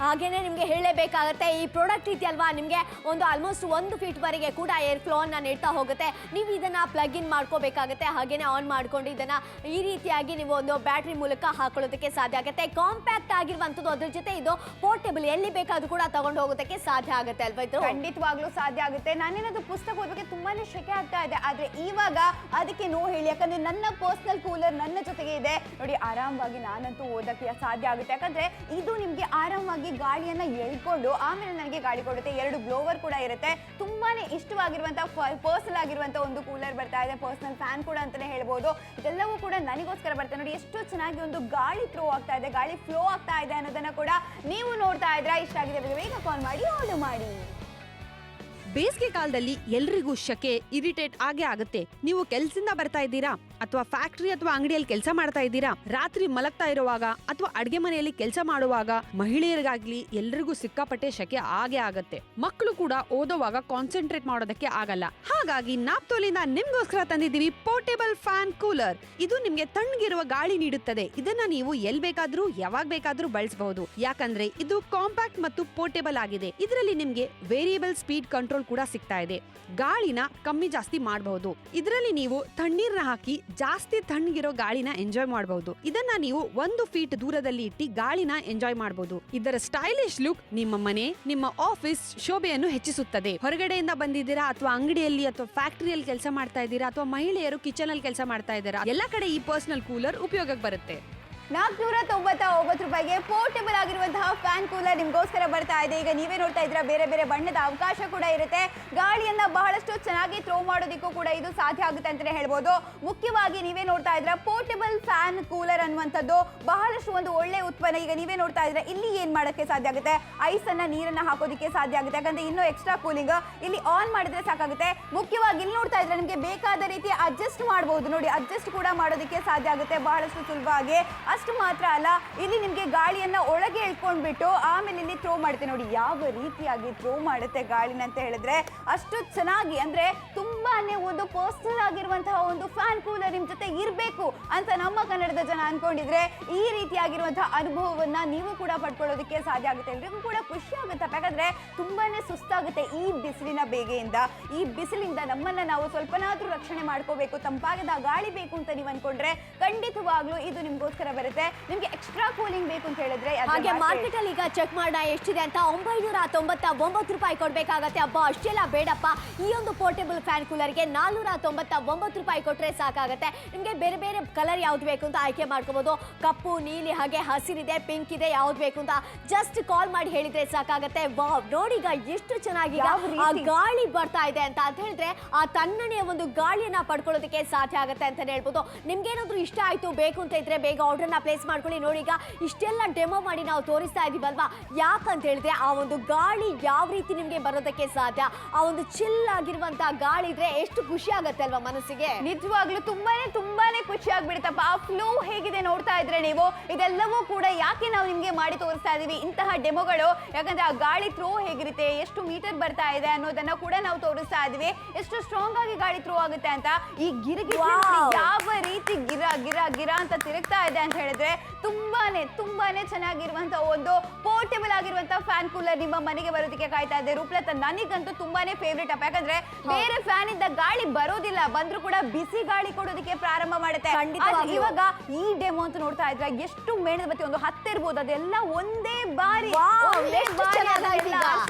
ಹಾಗೇನೆ ನಿಮಗೆ ಹೇಳಲೇಬೇಕಾಗತ್ತೆ, ಈ ಪ್ರಾಡಕ್ಟ್ ಇದೆಯಲ್ವಾ ನಿಮಗೆ ಒಂದು ಆಲ್ಮೋಸ್ಟ್ 1 ಫೀಟ್ ವರೆಗೆ ಕೂಡ ಏರ್ ಫ್ಲೋ ಅನ್ನ ನೀಡ್ತಾ ಹೋಗುತ್ತೆ. ನೀವು ಇದನ್ನ ಪ್ಲಗ್ ಇನ್ ಮಾಡ್ಕೋಬೇಕಾಗುತ್ತೆ, ಹಾಗೇನೆ ಆನ್ ಮಾಡ್ಕೊಂಡು ಇದನ್ನ ಈ ರೀತಿಯಾಗಿ ನೀವು ಒಂದು ಬ್ಯಾಟ್ರಿ ಮೂಲಕ ಹಾಕೊಳ್ಳೋದಕ್ಕೆ ಸಾಧ್ಯ ಆಗುತ್ತೆ. ಕಾಂಪ್ಯಾಕ್ಟ್ ಆಗಿರುವಂತದ್ದು, ಅದ್ರ ಜೊತೆ ಇದು ಪೋರ್ಟೇಬಲ್, ಎಲ್ಲಿ ಬೇಕಾದ್ರೂ ಕೂಡ ತಗೊಂಡು ಹೋಗೋದಕ್ಕೆ ಸಾಧ್ಯ ಆಗುತ್ತೆ ಅಲ್ವಾ? ಇದು ಖಂಡಿತವಾಗ್ಲೂ ಸಾಧ್ಯ ಆಗುತ್ತೆ. ನಾನೇನಾದ್ರು ಪುಸ್ತಕ ಓದೋಕೆ ತುಂಬಾನೇ ಶೆಕೆ ಆಗ್ತಾ ಇದೆ, ಆದ್ರೆ ಇವಾಗ ಅದಕ್ಕೆ ನೋ ಹೇಳಿ, ಯಾಕಂದ್ರೆ ನನ್ನ ಪರ್ಸನಲ್ ಕೂಲರ್ ನನ್ನ ಜೊತೆಗೆ ಇದೆ ನೋಡಿ. ಆರಾಮವಾಗಿ ನಾನಂತೂ ಓದಕ್ಕೆ ಸಾಧ್ಯ ಆಗುತ್ತೆ, ಯಾಕಂದ್ರೆ ಇದು ನಿಮ್ಗೆ ಆರಾಮಾಗಿ ಗಾಳಿಯನ್ನ ಎಳ್ಕೊಂಡು ಆಮೇಲೆ ನನಗೆ ಗಾಳಿ ಕೊಡುತ್ತೆ. 2 ಬ್ಲೋವರ್ ಕೂಡ ಇರುತ್ತೆ. ತುಂಬಾನೇ ಇಷ್ಟವಾಗಿರುವಂತಹ ಪರ್ಸನಲ್ ಆಗಿರುವಂತಹ ಒಂದು ಕೂಲರ್ ಬರ್ತಾ ಇದೆ, ಪರ್ಸನಲ್ ಫ್ಯಾನ್ ಕೂಡ ಅಂತಾನೆ ಹೇಳ್ಬೋದು. ಇದೆಲ್ಲವೂ ಕೂಡ ನನಗೋಸ್ಕರ ಬರ್ತದೆ ನೋಡಿ. ಎಷ್ಟು ಚೆನ್ನಾಗಿ ಒಂದು ಗಾಳಿ ಥ್ರೋ ಆಗ್ತಾ ಇದೆ, ಗಾಳಿ ಫ್ಲೋ ಆಗ್ತಾ ಇದೆ ಅನ್ನೋದನ್ನ ಕೂಡ ನೀವು ನೋಡ್ತಾ ಇದ್ರ. ಇಷ್ಟ ಆಗಿದೆ ಬೇಗ ಕಾಲ್ ಮಾಡಿ ಆರ್ಡರ್ ಮಾಡಿ. ಬೇಸಿಗೆ ಕಾಲದಲ್ಲಿ ಎಲ್ರಿಗೂ ಶಕೆ ಇರಿಟೇಟ್ ಆಗೇ ಆಗುತ್ತೆ. ನೀವು ಕೆಲ್ಸದಿಂದ ಬರ್ತಾ ಇದ್ದೀರಾ ಅಥವಾ ಫ್ಯಾಕ್ಟ್ರಿ ಅಥವಾ ಅಂಗಡಿಯಲ್ಲಿ ಕೆಲಸ ಮಾಡ್ತಾ ಇದ್ದೀರಾ, ರಾತ್ರಿ ಮಲಗ್ತಾ ಇರುವಾಗ ಅಥವಾ ಅಡ್ಗೆ ಮನೆಯಲ್ಲಿ ಕೆಲಸ ಮಾಡುವಾಗ ಮಹಿಳೆಯರಿಗಾಗ್ಲಿ ಎಲ್ರಿಗೂ ಸಿಕ್ಕಾಪಟ್ಟೆ ಶಕೆ ಆಗೇ ಆಗತ್ತೆ. ಮಕ್ಕಳು ಕೂಡ ಓದೋವಾಗ ಕಾನ್ಸಂಟ್ರೇಟ್ ಮಾಡೋದಕ್ಕೆ ಆಗಲ್ಲ. ಹಾಗಾಗಿ ನಾಪ್ತೋಲಿಂದ ನಿಮ್ಗೋಸ್ಕರ ತಂದಿದ್ದೀವಿ ಪೋರ್ಟೇಬಲ್ ಫ್ಯಾನ್ ಕೂಲರ್. ಇದು ನಿಮ್ಗೆ ತಣ್ಣಗಿರುವ ಗಾಳಿ ನೀಡುತ್ತದೆ. ಇದನ್ನ ನೀವು ಎಲ್ ಬೇಕಾದ್ರೂ ಯಾವಾಗ ಬೇಕಾದ್ರೂ ಬಳಸಬಹುದು, ಯಾಕಂದ್ರೆ ಇದು ಕಾಂಪ್ಯಾಕ್ಟ್ ಮತ್ತು ಪೋರ್ಟೇಬಲ್ ಆಗಿದೆ. ಇದರಲ್ಲಿ ನಿಮ್ಗೆ ವೇರಿಯಬಲ್ ಸ್ಪೀಡ್ ಕಂಟ್ರೋಲ್ ಕೂಡ ಸಿಗ್ತಾ ಇದೆ. ಗಾಳಿನ ಕಮ್ಮಿ ಜಾಸ್ತಿ ಮಾಡಬಹುದು. ಇದರಲ್ಲಿ ನೀವು ತಣ್ಣೀರ್ನ ಹಾಕಿ ಜಾಸ್ತಿ ತಣ್ಣಗಿರೋ ಗಾಳಿನ ಎಂಜಾಯ್ ಮಾಡಬಹುದು. ಇದನ್ನ ನೀವು 1 ಫೀಟ್ ದೂರದಲ್ಲಿ ಇಟ್ಟು ಗಾಳಿನ ಎಂಜಾಯ್ ಮಾಡಬಹುದು. ಇದರ ಸ್ಟೈಲಿಶ್ ಲುಕ್ ನಿಮ್ಮ ಮನೆ, ನಿಮ್ಮ ಆಫೀಸ್ ಶೋಭೆಯನ್ನು ಹೆಚ್ಚಿಸುತ್ತದೆ. ಹೊರಗಡೆಯಿಂದ ಬಂದಿದ್ದೀರಾ ಅಥವಾ ಅಂಗಡಿಯಲ್ಲಿ ಅಥವಾ ಫ್ಯಾಕ್ಟರಿಯಲ್ಲಿ ಕೆಲಸ ಮಾಡ್ತಾ ಇದ್ದೀರಾ ಅಥವಾ ಮಹಿಳೆಯರು ಕಿಚನ್ ಅಲ್ಲಿ ಕೆಲಸ ಮಾಡ್ತಾ ಇದ್ದೀರಾ, ಎಲ್ಲ ಕಡೆ ಈ ಪರ್ಸನಲ್ ಕೂಲರ್ ಉಪಯೋಗಕ್ಕೆ ಬರುತ್ತೆ. 499 ರೂಪಾಯಿಗೆ ಪೋರ್ಟೇಬಲ್ ಆಗಿರುವಂತಹ ಫ್ಯಾನ್ ಕೂಲರ್ ನಿಮ್ಗೋಸ್ಕರ ಬರ್ತಾ ಇದೆ. ಈಗ ನೀವೇ ನೋಡ್ತಾ ಇದ್ದೀರಾ, ಬೇರೆ ಬೇರೆ ಬಣ್ಣದ ಅವಕಾಶ ಕೂಡ ಇರುತ್ತೆ. ಗಾಳಿಯನ್ನ ಬಹಳಷ್ಟು ಚೆನ್ನಾಗಿ ಥ್ರೋ ಮಾಡೋದಕ್ಕೂ ಕೂಡ ಇದು ಸಾಧ್ಯ ಆಗುತ್ತೆ ಅಂತಾನೆ ಹೇಳ್ಬೋದು. ಮುಖ್ಯವಾಗಿ ನೀವೇ ನೋಡ್ತಾ ಇದ್ದೀರಾ ಪೋರ್ಟೇಬಲ್ ಫ್ಯಾನ್ ಕೂಲರ್ ಅನ್ನುವಂಥದ್ದು ಬಹಳಷ್ಟು ಒಂದು ಒಳ್ಳೆ ಉತ್ಪನ್ನ. ಈಗ ನೀವೇ ನೋಡ್ತಾ ಇದ್ದೀರಾ, ಇಲ್ಲಿ ಏನ್ ಮಾಡೋಕ್ಕೆ ಸಾಧ್ಯ ಆಗುತ್ತೆ, ಐಸ್ ಅನ್ನ ನೀರನ್ನ ಹಾಕೋದಕ್ಕೆ ಸಾಧ್ಯ ಆಗುತ್ತೆ, ಯಾಕಂದ್ರೆ ಇನ್ನೂ ಎಕ್ಸ್ಟ್ರಾ ಕೂಲಿಂಗ್ ಇಲ್ಲಿ ಆನ್ ಮಾಡಿದ್ರೆ ಸಾಕಾಗುತ್ತೆ. ಮುಖ್ಯವಾಗಿ ಇಲ್ಲಿ ನೋಡ್ತಾ ಇದ್ರೆ ನಿಮಗೆ ಬೇಕಾದ ರೀತಿ ಅಡ್ಜಸ್ಟ್ ಮಾಡಬಹುದು ನೋಡಿ, ಅಡ್ಜಸ್ಟ್ ಕೂಡ ಮಾಡೋದಕ್ಕೆ ಸಾಧ್ಯ ಆಗುತ್ತೆ ಬಹಳಷ್ಟು ಸುಲಭವಾಗಿ. ಅಷ್ಟು ಮಾತ್ರ ಅಲ್ಲ, ಇಲ್ಲಿ ನಿಮ್ಗೆ ಗಾಳಿಯನ್ನ ಒಳಗೆ ಎಳ್ಕೊಂಡ್ಬಿಟ್ಟು ಆಮೇಲೆ ಇಲ್ಲಿ ಥ್ರೋ ಮಾಡುತ್ತೆ ನೋಡಿ, ಯಾವ ರೀತಿಯಾಗಿ ಥ್ರೋ ಮಾಡುತ್ತೆ ಗಾಳಿನ ಅಂತ ಹೇಳಿದ್ರೆ ಅಷ್ಟು ಚೆನ್ನಾಗಿ. ಅಂದ್ರೆ ತುಂಬಾನೇ ಒಂದು ಪರ್ಸನಲ್ ಆಗಿರುವಂತಹ ಒಂದು ಫ್ಯಾನ್ ಕೂಲರ್ ನಿಮ್ ಜೊತೆ ಇರಬೇಕು ಅಂತ ನಮ್ಮ ಕನ್ನಡದ ಜನ ಅನ್ಕೊಂಡಿದ್ರೆ ಈ ರೀತಿಯಾಗಿರುವಂತಹ ಅನುಭವವನ್ನ ನೀವು ಕೂಡ ಪಡ್ಕೊಳ್ಳೋದಕ್ಕೆ ಸಾಧ್ಯ ಆಗುತ್ತೆ. ಎಲ್ರಿಗೂ ಕೂಡ ಖುಷಿ ಆಗುತ್ತೆ, ಯಾಕಂದ್ರೆ ತುಂಬಾನೇ ಸುಸ್ತಾಗುತ್ತೆ ಈ ಬಿಸಿಲಿನ ಬೇಗೆಯಿಂದ. ಈ ಬಿಸಿಲಿಂದ ನಮ್ಮನ್ನ ನಾವು ಸ್ವಲ್ಪನಾದ್ರೂ ರಕ್ಷಣೆ ಮಾಡ್ಕೋಬೇಕು, ತಂಪಾಗದ ಗಾಳಿ ಬೇಕು ಅಂತ ನೀವು ಅನ್ಕೊಂಡ್ರೆ ಖಂಡಿತವಾಗ್ಲೂ ಇದು ನಿಮ್ಗೋಸ್ಕರ ಬರುತ್ತೆ. ನಿಮ್ಗೆ ಎಕ್ಸ್ಟ್ರಾ ಕೂಲಿಂಗ್ ಬೇಕು ಅಂತ ಹೇಳಿದ್ರೆ ಹಾಗೆ ಮಾರ್ಕೆಟ್ ಅಲ್ಲಿ ಈಗ ಚೆಕ್ ಮಾಡೋಣ ಎಷ್ಟಿದೆ ಅಂತ. 999 ರೂಪಾಯಿ ಕೊಡ್ಬೇಕಾಗತ್ತೆ. ಹಬ್ಬ ಅಷ್ಟೆಲ್ಲ ಬೇಡಪ್ಪ, ಈ ಒಂದು ಪೋರ್ಟೇಬಲ್ ಫ್ಯಾನ್ ಕೂಲರ್ಗೆ 499 ರೂಪಾಯಿ ಕೊಟ್ರೆ ಸಾಕಾಗತ್ತೆ. ನಿಮ್ಗೆ ಬೇರೆ ಬೇರೆ ಕಲರ್ ಯಾವ್ದು ಬೇಕು ಅಂತ ಆಯ್ಕೆ ಮಾಡ್ಕೋಬಹುದು. ಕಪ್ಪು, ನೀಲಿ, ಹಾಗೆ ಹಸಿರಿದೆ, ಪಿಂಕ್ ಇದೆ, ಯಾವ್ದು ಬೇಕು ಅಂತ ಜಸ್ಟ್ ಕಾಲ್ ಮಾಡಿ ಹೇಳಿದ್ರೆ ಸಾಕಾಗತ್ತೆ. ವಾವ್, ನೋಡಿ ಈಗ ಎಷ್ಟು ಚೆನ್ನಾಗಿ ಆ ಗಾಳಿ ಬರ್ತಾ ಇದೆ ಅಂತ ಹೇಳಿದ್ರೆ ಆ ತಣ್ಣನೆಯ ಒಂದು ಗಾಳಿಯನ್ನ ಪಡ್ಕೊಳ್ಳೋದಕ್ಕೆ ಸಾಧ್ಯ ಆಗುತ್ತೆ ಅಂತ ಹೇಳ್ಬೋದು. ನಿಮ್ಗೇನಾದ್ರೂ ಇಷ್ಟ ಆಯ್ತು, ಬೇಕು ಅಂತ ಇದ್ರೆ ಬೇಗ ಆರ್ಡರ್ನ ಪ್ಲೇಸ್ ಮಾಡ್ಕೊಳ್ಳಿ. ನೋಡಿ ಈಗ ಇಷ್ಟೆಲ್ಲ ಡೆಮೋ ಮಾಡಿ ನಾವು ತೋರಿಸ್ತಾ ಇದೀವಲ್ವಾ, ಯಾಕಂತ ಹೇಳಿದ್ರೆ ಆ ಒಂದು ಗಾಳಿ ಯಾವ ರೀತಿ ನಿಮ್ಗೆ ಬರೋದಕ್ಕೆ ಸಾಧ್ಯ, ಆ ಒಂದು ಚಿಲ್ ಆಗಿರುವಂತಹ ಗಾಳಿ ಇದ್ರೆ ಎಷ್ಟು ಖುಷಿ ಆಗತ್ತೆ ಅಲ್ವಾ ಮನಸ್ಸಿಗೆ. ನಿಜವಾಗ್ಲೂ ತುಂಬಾನೇ ಖುಷಿ ಆಗ್ಬಿಡುತ್ತಪ್ಪ. ಆ ಫ್ಲೋ ಹೇಗಿದೆ ನೋಡ್ತಾ ಇದ್ರೆ ನೀವು. ಇದೆಲ್ಲವೂ ಕೂಡ ಯಾಕೆ ನಾವು ನಿಮ್ಗೆ ಮಾಡಿ ತೋರಿಸ್ತಾ ಇದೀವಿ ಇಂತಹ ಡೆಮೋಗಳು, ಯಾಕಂದ್ರೆ ಆ ಗಾಳಿ ಥ್ರೋ ಹೇಗಿರುತ್ತೆ, ಎಷ್ಟು ಮೀಟರ್ ಬರ್ತಾ ಇದೆ ಅನ್ನೋದನ್ನ ಕೂಡ ನಾವು ತೋರಿಸ್ತಾ ಇದೀವಿ, ಎಷ್ಟು ಸ್ಟ್ರಾಂಗ್ ಆಗಿ ಗಾಳಿ ಥ್ರೋ ಆಗುತ್ತೆ ಅಂತ. ಈ ಗಿರಿಗಿ ಯಾವ ರೀತಿ ಗಿರ ಗಿರ ಗಿರ ಅಂತ ತಿರುಗ್ತಾ ಇದೆ ಅಂತ ಹೇಳಿದ್ರೆ ತುಂಬಾನೇ ಚೆನ್ನಾಗಿರುವಂತಹ ಒಂದು ಪೋರ್ಟೇಬಲ್ ಆಗಿರುವಂತಹ ಫ್ಯಾನ್ ಕೂಲರ್ ನಿಮ್ಮ ಮನೆಗೆ ಬರೋದಕ್ಕೆ ಕಾಯ್ತಾ ಇದೆ. ರೂಪ್ಲತಾ, ನನಗಂತೂ ತುಂಬಾನೇ ಫೇವ್ರೇಟ್ ಅಪ್ಪ, ಯಾಕಂದ್ರೆ ಬೇರೆ ಫ್ಯಾನ್ ಇಂದ ಗಾಳಿ ಬರೋದಿಲ್ಲ, ಬಂದ್ರೂ ಕೂಡ ಬಿಸಿ ಗಾಳಿ ಕೊಡೋದಕ್ಕೆ ಪ್ರಾರಂಭ ಮಾಡುತ್ತೆ. ಇವಾಗ ಈ ಡೆಮೋ ಅಂತ ನೋಡ್ತಾ ಇದ್ರೆ ಎಷ್ಟು ಮೇಣದ ಬತ್ತಿ, ಒಂದು 10 ಇರ್ಬೋದು, ಅದೆಲ್ಲ ಒಂದೇ ಬಾರಿ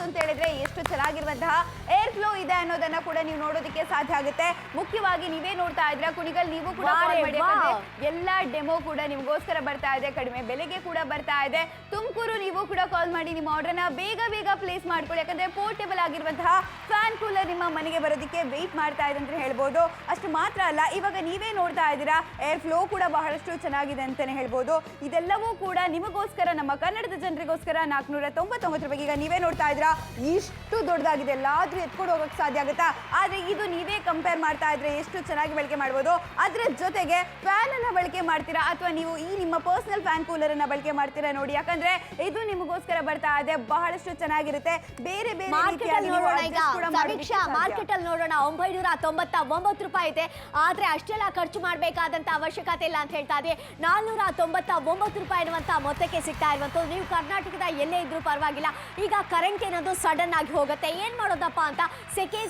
ಅಂತ ಹೇಳಿದ್ರೆ ಎಷ್ಟು ಚೆನ್ನಾಗಿರುವಂತಹ ಏರ್ ಫ್ಲೋ ಇದೆ ಅನ್ನೋದನ್ನ ಕೂಡ ನೀವು ನೋಡೋದಕ್ಕೆ ಸಾಧ್ಯ ಆಗುತ್ತೆ. ಮುಖ್ಯವಾಗಿ ನೀವೇ ನೋಡ್ತಾ ಇದ್ರೆ ಕುಣಿಗಲ್, ನೀವು ಕೂಡ ಎಲ್ಲಾ ಡೆಮೋ ಕೂಡ ನಿಮ್ಗೋಸ್ಕರ ಬರ್ತಾ ಇದೆ, ಕಡಿಮೆ ಬೆಲೆಗೆ ಕೂಡ ಬರ್ತಾ ಇದೆ. ತುಮಕೂರು, ನೀವು ಕೂಡ ಕಾಲ್ ಮಾಡಿ ನಿಮ್ಮ ಆರ್ಡರ್ನ ಬೇಗ ಪ್ಲೇಸ್ ಮಾಡ್ಕೊಳ್ಳಿ, ಯಾಕಂದ್ರೆ ಪೋರ್ಟೇಬಲ್ ಆಗಿರುವಂತಹ ಫ್ಯಾನ್ ಕೂಲರ್ ನಿಮ್ಮ ಮನೆಗೆ ಬರೋದಕ್ಕೆ ವೇಟ್ ಮಾಡ್ತಾ ಇದೆ ಅಂತ ಹೇಳ್ಬೋದು. ಅಷ್ಟು ಮಾತ್ರ ಅಲ್ಲ, ಇವಾಗ ನೀವೇ ನೋಡ್ತಾ ಇದ್ದೀರಾ ಏರ್ ಫ್ಲೋ ಕೂಡ ಬಹಳಷ್ಟು ಚೆನ್ನಾಗಿದೆ ಅಂತಾನೆ ಹೇಳ್ಬೋದು. ಇದೆಲ್ಲವೂ ಕೂಡ ನಿಮಗೋಸ್ಕರ, ನಮ್ಮ ಕನ್ನಡದ ಜನರಿಗೋಸ್ಕರ 499 ರೂಪಾಯಿಗೆ. ಈಗ ನೀವೇ ನೋಡ್ತಾ ಇದ್ದೀರಾ ಇಷ್ಟು ದೊಡ್ಡದಾಗಿದೆ, ಎಲ್ಲಾದ್ರೂ ಎತ್ಕೊಂಡು ಹೋಗಕ್ಕೆ ಸಾಧ್ಯ ಆಗುತ್ತಾ? ಆದ್ರೆ ಇದು ನೀವೇ ಕಂಪೇರ್ ಮಾಡ್ತಾ ಇದ್ರೆ ಎಷ್ಟು ಚೆನ್ನಾಗಿ ಬಳಕೆ ಮಾಡ್ಬೋದು. ಅದ್ರ ಜೊತೆಗೆ ಫ್ಯಾನ್ ಅನ್ನ ಬಳಕೆ ಮಾಡ್ತೀರಾ ಅಥವಾ ನೀವು ಈ ಈ ನಿಮ್ಮ ಪರ್ಸನಲ್ ಫ್ಯಾನ್ ಕೂಲರ್ ಅನ್ನ ಬಳಕೆ ಮಾಡ್ತೀರಾ ನೋಡಿ, ಯಾಕಂದ್ರೆ ಇದು ನಿಮಗೋಸ್ಕರ ಬರ್ತಾ ಇದೆ, ಬಹಳಷ್ಟು ಚೆನ್ನಾಗಿರುತ್ತೆ. ಬೇರೆ ಬೇರೆ ಮಾರ್ಕೆಟ್ ಅಲ್ಲಿ ನೋಡೋಣ, ₹999 ಇದೆ. ಆದ್ರೆ ಅಷ್ಟೆಲ್ಲ ಖರ್ಚು ಮಾಡಬೇಕಾದಂತ ಅವಶ್ಯಕತೆ ಇಲ್ಲ ಅಂತ ಹೇಳ್ತಾ ಇದ್ವಿ. ₹499 ಅನ್ನುವಂತ ಮೊತ್ತಕ್ಕೆ ಸಿಗ್ತಾ ಇರುವಂತದ್ದು. ನೀವು ಕರ್ನಾಟಕದ ಎಲ್ಲೇ ಇದ್ರೂ ಪರವಾಗಿಲ್ಲ. ಈಗ ಕರೆಂಟ್ ಏನಾದ್ರು ಸಡನ್ ಆಗಿ ಹೋಗುತ್ತೆ, ಏನ್ ಮಾಡೋದಪ್ಪ ಅಂತ ಸೆಕೆ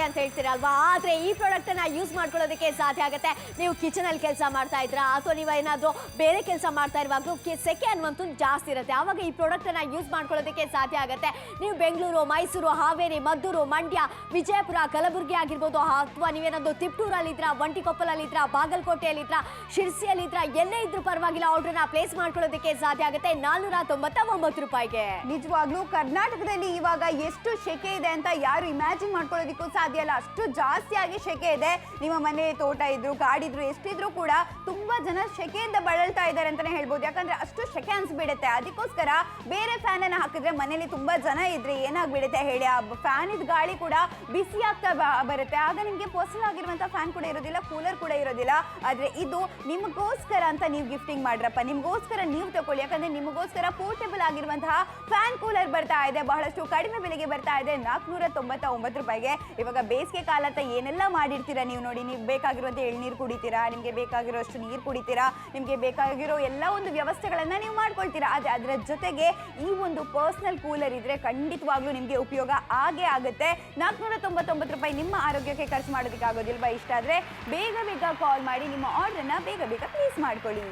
ಅಂತ ಹೇಳ್ತೀರಲ್ವಾ. ಆದ್ರೆ ಈ ಪ್ರಾಡಕ್ಟ್ ಅನ್ನ ಯೂಸ್ ಮಾಡ್ಕೊಳ್ಳೋದಕ್ಕೆ ಸಾಧ್ಯ ಆಗುತ್ತೆ. ನೀವು ಕಿಚನ್ ಅಲ್ಲಿ ಕೆಲಸ ಮಾಡ್ತಾ ಇದ್ರಾ ಅಥವಾ ನೀವು ಏನಾದ್ರು ಬೇರೆ ಕೆಲಸ ಮಾಡ್ತಾ ಇರುವಾಗಲೂ ಸೆಕೆ ಅನ್ನುವಂಥದ್ದು ಜಾಸ್ತಿ ಇರುತ್ತೆ. ಆವಾಗ ಈ ಪ್ರಾಡಕ್ಟ್ ಅನ್ನ ಯೂಸ್ ಮಾಡ್ಕೊಳ್ಳೋದಕ್ಕೆ ಸಾಧ್ಯ ಆಗುತ್ತೆ. ನೀವು ಬೆಂಗಳೂರು, ಮೈಸೂರು, ಹಾವೇರಿ, ಮದ್ದೂರು, ಮಂಡ್ಯ, ವಿಜಯಪುರ, ಕಲಬುರಗಿ ಆಗಿರ್ಬೋದು, ಅಥವಾ ನೀವೇನಾದ್ರು ತಿಪ್ಟೂರಲ್ಲಿ ಇದ್ರ, ಒಂಟಿಕೊಪ್ಪಲಲ್ಲಿ ಇದ್ರ, ಬಾಗಲಕೋಟೆಯಲ್ಲಿ ಇದ್ರ, ಶಿರ್ಸಿಯಲ್ಲಿ ಇದ್ರ, ಎಲ್ಲೇ ಇದ್ರೂ ಪರವಾಗಿಲ್ಲ ಆರ್ಡರ್ನ ಪ್ಲೇಸ್ ಮಾಡ್ಕೊಳ್ಳೋದಕ್ಕೆ ಸಾಧ್ಯ ಆಗುತ್ತೆ ₹499. ನಿಜವಾಗ್ಲೂ ಕರ್ನಾಟಕದಲ್ಲಿ ಇವಾಗ ಎಷ್ಟು ಶೆಕೆ ಇದೆ ಅಂತ ಯಾರು ಇಮ್ಯಾಜಿನ್ ಮಾಡ್ಕೊಳ್ಳೋದಕ್ಕೂ ಸಾಧ್ಯ ಇಲ್ಲ, ಅಷ್ಟು ಜಾಸ್ತಿಯಾಗಿ ಶೆಕೆ ಇದೆ. ನಿಮ್ಮ ಮನೆ ತೋಟ ಇದ್ರು, ಗಾಡಿದ್ರು, ಎಷ್ಟಿದ್ರು ಕೂಡ ತುಂಬಾ ಜನ ಶೆಕೆಯಿಂದ ಬಳಲ್ತಾ ಇದ್ದಾರೆ ಅಂತಾನೆ ಹೇಳ್ಬೋದು. ಯಾಕಂದ್ರೆ ಅಷ್ಟು ಶೆಕೆ ಅನ್ಸ್ಬಿಡುತ್ತೆ. ಅದಕ್ಕೋಸ್ಕರ ಬೇರೆ ಫ್ಯಾನ್ ಅನ್ನ ಹಾಕಿದ್ರೆ ಮನೇಲಿ ತುಂಬಾ ಜನ ಇದ್ರೆ ಏನಾಗ್ಬಿಡುತ್ತೆ ಹೇಳಿ, ಆ ಫ್ಯಾನ್ ಇದ್ ಗಾಳಿ ಕೂಡ ಬಿಸಿ ಆಗ್ತಾ ಬರುತ್ತೆ. ಆಗ ನಿಮ್ಗೆ ಪರ್ಸನಲ್ ಆಗಿರುವಂತ ಫ್ಯಾನ್ ಕೂಡ ಇರೋದಿಲ್ಲ, ಕೂಲರ್ ಕೂಡ ಇರೋದಿಲ್ಲ. ಆದ್ರೆ ಇದು ನಿಮಗೋಸ್ಕರ ಅಂತ ನೀವು ಗಿಫ್ಟಿಂಗ್ ಮಾಡ್ರಪ್ಪ, ನಿಮಗೋಸ್ಕರ ನೀವು ತಗೊಳ್ಳಿ. ಯಾಕಂದ್ರೆ ನಿಮಗೋಸ್ಕರ ಪೋರ್ಟೇಬಲ್ ಆಗಿರುವಂತಹ ಫ್ಯಾನ್ ಕೂಲರ್ ಬರ್ತಾ ಇದೆ, ಬಹಳಷ್ಟು ಕಡಿಮೆ ಬೆಲೆಗೆ ಬರ್ತಾ ಇದೆ, ₹499. ಇವಾಗ ಬೇಸಿಗೆ ಕಾಲ ಅಂತ ಏನೆಲ್ಲ ಮಾಡಿರ್ತೀರಾ ನೀವು ನೋಡಿ. ನೀವು ಬೇಕಾಗಿರುವಂತ ಎಳ್ನೀರು ಕುಡಿತೀರಾ, ನಿಮ್ಗೆ ಬೇಕಾಗಿರೋಷ್ಟು ನೀರು ಕುಡಿತೀರಾ, ನಿಮ್ಗೆ ಬೇಕಾಗಿರೋ ಎಲ್ಲ ಒಂದು ವ್ಯವಸ್ಥೆಗಳನ್ನ ನೀವು ಮಾಡ್ಕೊಳ್ತೀರಾ. ಆದ್ರೆ ಅದರ ಜೊತೆಗೆ ಈ ಒಂದು ಪರ್ಸನಲ್ ಕೂಲರ್ ಇದ್ರೆ ಖಂಡಿತವಾಗ್ಲೂ ನಿಮ್ಗೆ ಉಪಯೋಗ ಆಗೇ ಆಗುತ್ತೆ. ₹499 ನಿಮ್ಮ ಆರೋಗ್ಯಕ್ಕೆ ಖರ್ಚು ಮಾಡೋದಕ್ಕೆ ಆಗೋದಿಲ್ವಾ? ಇಷ್ಟ ಆದ್ರೆ ಬೇಗ ಕಾಲ್ ಮಾಡಿ ನಿಮ್ಮ ಆರ್ಡರ್ನ ಬೇಗ ಪ್ಲೇಸ್ ಮಾಡ್ಕೊಳ್ಳಿ.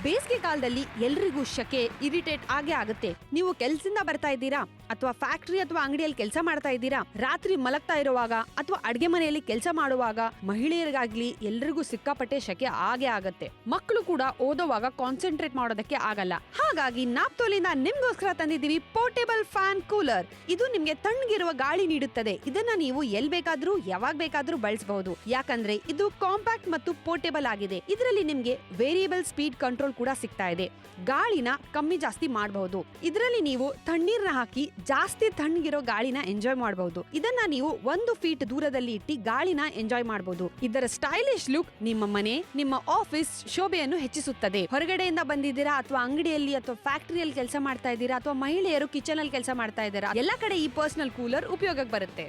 ಬೇಸಿಗೆ ಕಾಲದಲ್ಲಿ ಎಲ್ರಿಗೂ ಶಕೆ ಇರಿಟೇಟ್ ಆಗೇ ಆಗುತ್ತೆ. ನೀವು ಕೆಲ್ಸದಿಂದ ಬರ್ತಾ ಇದ್ದೀರಾ ಅಥವಾ ಫ್ಯಾಕ್ಟ್ರಿ ಅಥವಾ ಅಂಗಡಿಯಲ್ಲಿ ಕೆಲಸ ಮಾಡ್ತಾ ಇದ್ದೀರಾ, ರಾತ್ರಿ ಮಲಗ್ತಾ ಇರುವಾಗ ಅಥವಾ ಅಡ್ಗೆ ಮನೆಯಲ್ಲಿ ಕೆಲಸ ಮಾಡುವಾಗ ಮಹಿಳೆಯರಿಗಾಗ್ಲಿ ಎಲ್ರಿಗೂ ಸಿಕ್ಕಾಪಟ್ಟೆ ಶಕೆ ಆಗೇ ಆಗತ್ತೆ. ಮಕ್ಕಳು ಕೂಡ ಓದುವಾಗ ಕಾನ್ಸಂಟ್ರೇಟ್ ಮಾಡೋದಕ್ಕೆ ಆಗಲ್ಲ. ಹಾಗಾಗಿ ನಾಪ್ತೋಲಿಂದ ನಿಮ್ಗೋಸ್ಕರ ತಂದಿದ್ದೀವಿ ಪೋರ್ಟೇಬಲ್ ಫ್ಯಾನ್ ಕೂಲರ್. ಇದು ನಿಮ್ಗೆ ತಣ್ಣಗಿರುವ ಗಾಳಿ ನೀಡುತ್ತದೆ. ಇದನ್ನ ನೀವು ಎಲ್ ಬೇಕಾದ್ರೂ ಯಾವಾಗ ಬೇಕಾದ್ರೂ ಬಳಸಬಹುದು, ಯಾಕಂದ್ರೆ ಇದು ಕಾಂಪ್ಯಾಕ್ಟ್ ಮತ್ತು ಪೋರ್ಟೇಬಲ್ ಆಗಿದೆ. ಇದರಲ್ಲಿ ನಿಮ್ಗೆ ವೇರಿಯಬಲ್ ಸ್ಪೀಡ್ ಕಂಟ್ರೋಲ್ ಕೂಡ ಸಿಗ್ತಾ ಇದೆ. ಗಾಳಿನ ಕಮ್ಮಿ ಜಾಸ್ತಿ ಮಾಡಬಹುದು. ಇದರಲ್ಲಿ ನೀವು ತಣ್ಣೀರ್ನ ಹಾಕಿ ಜಾಸ್ತಿ ತಣ್ಣಗಿರೋ ಗಾಳಿನ ಎಂಜಾಯ್ ಮಾಡಬಹುದು. ಇದನ್ನ ನೀವು 1 ಫೀಟ್ ದೂರದಲ್ಲಿ ಇಟ್ಟು ಗಾಳಿನ ಎಂಜಾಯ್ ಮಾಡಬಹುದು. ಇದರ ಸ್ಟೈಲಿಶ್ ಲುಕ್ ನಿಮ್ಮ ಮನೆ, ನಿಮ್ಮ ಆಫೀಸ್ ಶೋಭೆಯನ್ನು ಹೆಚ್ಚಿಸುತ್ತದೆ. ಹೊರಗಡೆಯಿಂದ ಬಂದಿದ್ದೀರಾ ಅಥವಾ ಅಂಗಡಿಯಲ್ಲಿ ಅಥವಾ ಫ್ಯಾಕ್ಟರಿಯಲ್ಲಿ ಕೆಲಸ ಮಾಡ್ತಾ ಇದ್ದೀರಾ ಅಥವಾ ಮಹಿಳೆಯರು ಕಿಚನ್ ಅಲ್ಲಿ ಕೆಲಸ ಮಾಡ್ತಾ ಇದ್ದೀರಾ, ಎಲ್ಲ ಕಡೆ ಈ ಪರ್ಸನಲ್ ಕೂಲರ್ ಉಪಯೋಗಕ್ಕೆ ಬರುತ್ತೆ.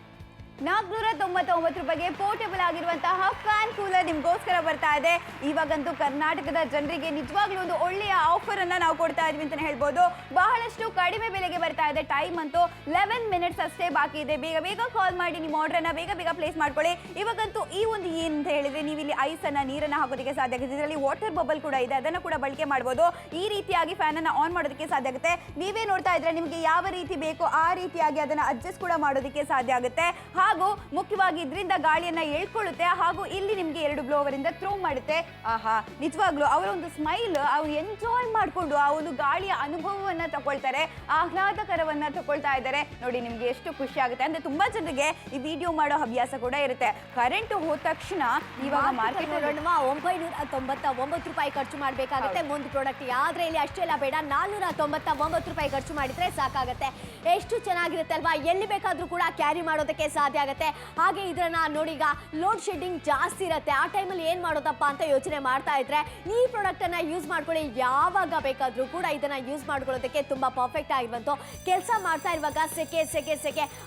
₹499 ಪೋರ್ಟೇಬಲ್ ಆಗಿರುವಂತಹ ಫ್ಯಾನ್ ಕೂಲರ್ ನಿಮ್ಗೋಸ್ಕರ ಬರ್ತಾ ಇದೆ. ಇವಾಗಂತೂ ಕರ್ನಾಟಕದ ಜನರಿಗೆ ನಿಜವಾಗ್ಲೂ ಒಂದು ಒಳ್ಳೆಯ ಆಫರ್ ಅನ್ನ ನಾವು ಕೊಡ್ತಾ ಇದ್ವಿ ಅಂತಾನೆ ಹೇಳ್ಬೋದು. ಬಹಳಷ್ಟು ಕಡಿಮೆ ಬೆಲೆಗೆ ಬರ್ತಾ ಇದೆ. ಟೈಮ್ ಅಂತೂ 11 ಮಿನಿಟ್ಸ್ ಅಷ್ಟೇ ಬಾಕಿ ಇದೆ. ಬೇಗ ಕಾಲ್ ಮಾಡಿ ನಿಮ್ಮ ಆರ್ಡರ್ ಅನ್ನ ಬೇಗ ಪ್ಲೇಸ್ ಮಾಡ್ಕೊಳ್ಳಿ. ಇವಾಗಂತೂ ಈ ಒಂದು ಏನಂತ ಹೇಳಿದ್ರೆ, ನೀವು ಇಲ್ಲಿ ಐಸ್ ಅನ್ನ ನೀರನ್ನ ಹಾಕೋದಕ್ಕೆ ಸಾಧ್ಯ ಆಗುತ್ತೆ. ಇದರಲ್ಲಿ ವಾಟರ್ ಬಬಲ್ ಕೂಡ ಇದೆ, ಅದನ್ನ ಕೂಡ ಬಳಕೆ ಮಾಡಬಹುದು. ಈ ರೀತಿಯಾಗಿ ಫ್ಯಾನ್ ಅನ್ನ ಆನ್ ಮಾಡೋದಕ್ಕೆ ಸಾಧ್ಯ ಆಗುತ್ತೆ. ನೀವೇ ನೋಡ್ತಾ ಇದ್ರೆ ನಿಮಗೆ ಯಾವ ರೀತಿ ಬೇಕೋ ಆ ರೀತಿಯಾಗಿ ಅದನ್ನ ಅಡ್ಜಸ್ಟ್ ಕೂಡ ಮಾಡೋದಕ್ಕೆ ಸಾಧ್ಯ ಆಗುತ್ತೆ. ಹಾಗೂ ಮುಖ್ಯವಾಗಿ ಇದರಿಂದ ಗಾಳಿಯನ್ನ ಎಳ್ಕೊಳ್ಳುತ್ತೆ. ಹಾಗೂ ಇಲ್ಲಿ ನಿಮ್ಗೆ 2 ಬ್ಲೋವರ್ ಇಂದ ಥ್ರೋ ಮಾಡುತ್ತೆ. ಆಹಾ, ನಿಜವಾಗ್ಲೂ ಅವರ ಒಂದು ಸ್ಮೈಲ್, ಅವ್ರು ಎಂಜಾಯ್ ಮಾಡ್ಕೊಂಡು ಆ ಒಂದು ಗಾಳಿಯ ಅನುಭವವನ್ನ ತಗೊಳ್ತಾರೆ, ಆಹ್ಲಾದಕರವನ್ನ ತಗೊಳ್ತಾ ಇದ್ದಾರೆ ನೋಡಿ. ನಿಮ್ಗೆ ಎಷ್ಟು ಖುಷಿ ಆಗುತ್ತೆ ಅಂದ್ರೆ, ತುಂಬಾ ಜನರಿಗೆ ಈ ವಿಡಿಯೋ ಮಾಡೋ ಅಭ್ಯಾಸ ಕೂಡ ಇರುತ್ತೆ. ಕರೆಂಟ್ ಹೋದ ತಕ್ಷಣ ಇವಾಗ ಮಾರ್ಕೆಟ್ ₹999 ಖರ್ಚು ಮಾಡಬೇಕಾಗುತ್ತೆ ಒಂದು ಪ್ರಾಡಕ್ಟ್. ಆದ್ರೆ ಇಲ್ಲಿ ಅಷ್ಟೆಲ್ಲ ಬೇಡ, ₹499 ಖರ್ಚು ಮಾಡಿದ್ರೆ ಸಾಕಾಗುತ್ತೆ. ಎಷ್ಟು ಚೆನ್ನಾಗಿರುತ್ತೆ ಅಲ್ವಾ? ಎಲ್ಲಿ ಬೇಕಾದ್ರೂ ಕೂಡ ಕ್ಯಾರಿ ಮಾಡೋದಕ್ಕೆ ಸಾಧ್ಯ ಆಗುತ್ತೆ. ಹಾಗೆ ಇದನ್ನ ನೋಡಿ, ಈಗ ಲೋಡ್ ಶೆಡ್ಡಿಂಗ್ ಜಾಸ್ತಿ ಇರುತ್ತೆ. ಆ ಟೈಮಲ್ಲಿ ಏನ್ ಮಾಡೋದಪ್ಪ ಅಂತ ಯೋಚನೆ ಮಾಡ್ತಾ ಇದ್ರೆ ಈ ಪ್ರಾಡಕ್ಟ್ ಅನ್ನ ಯೂಸ್ ಮಾಡ್ಕೊಳ್ಳಿ. ಯಾವಾಗ ಬೇಕಾದ್ರೂ ಕೂಡ ಇದನ್ನ ಯೂಸ್ ಮಾಡ್ಕೊಳ್ಳೋದಕ್ಕೆ ತುಂಬಾ ಪರ್ಫೆಕ್ಟ್ ಆಗಿರುವಂತ. ಕೆಲಸ ಮಾಡ್ತಾ ಇರುವಾಗ ಸೆಕೆ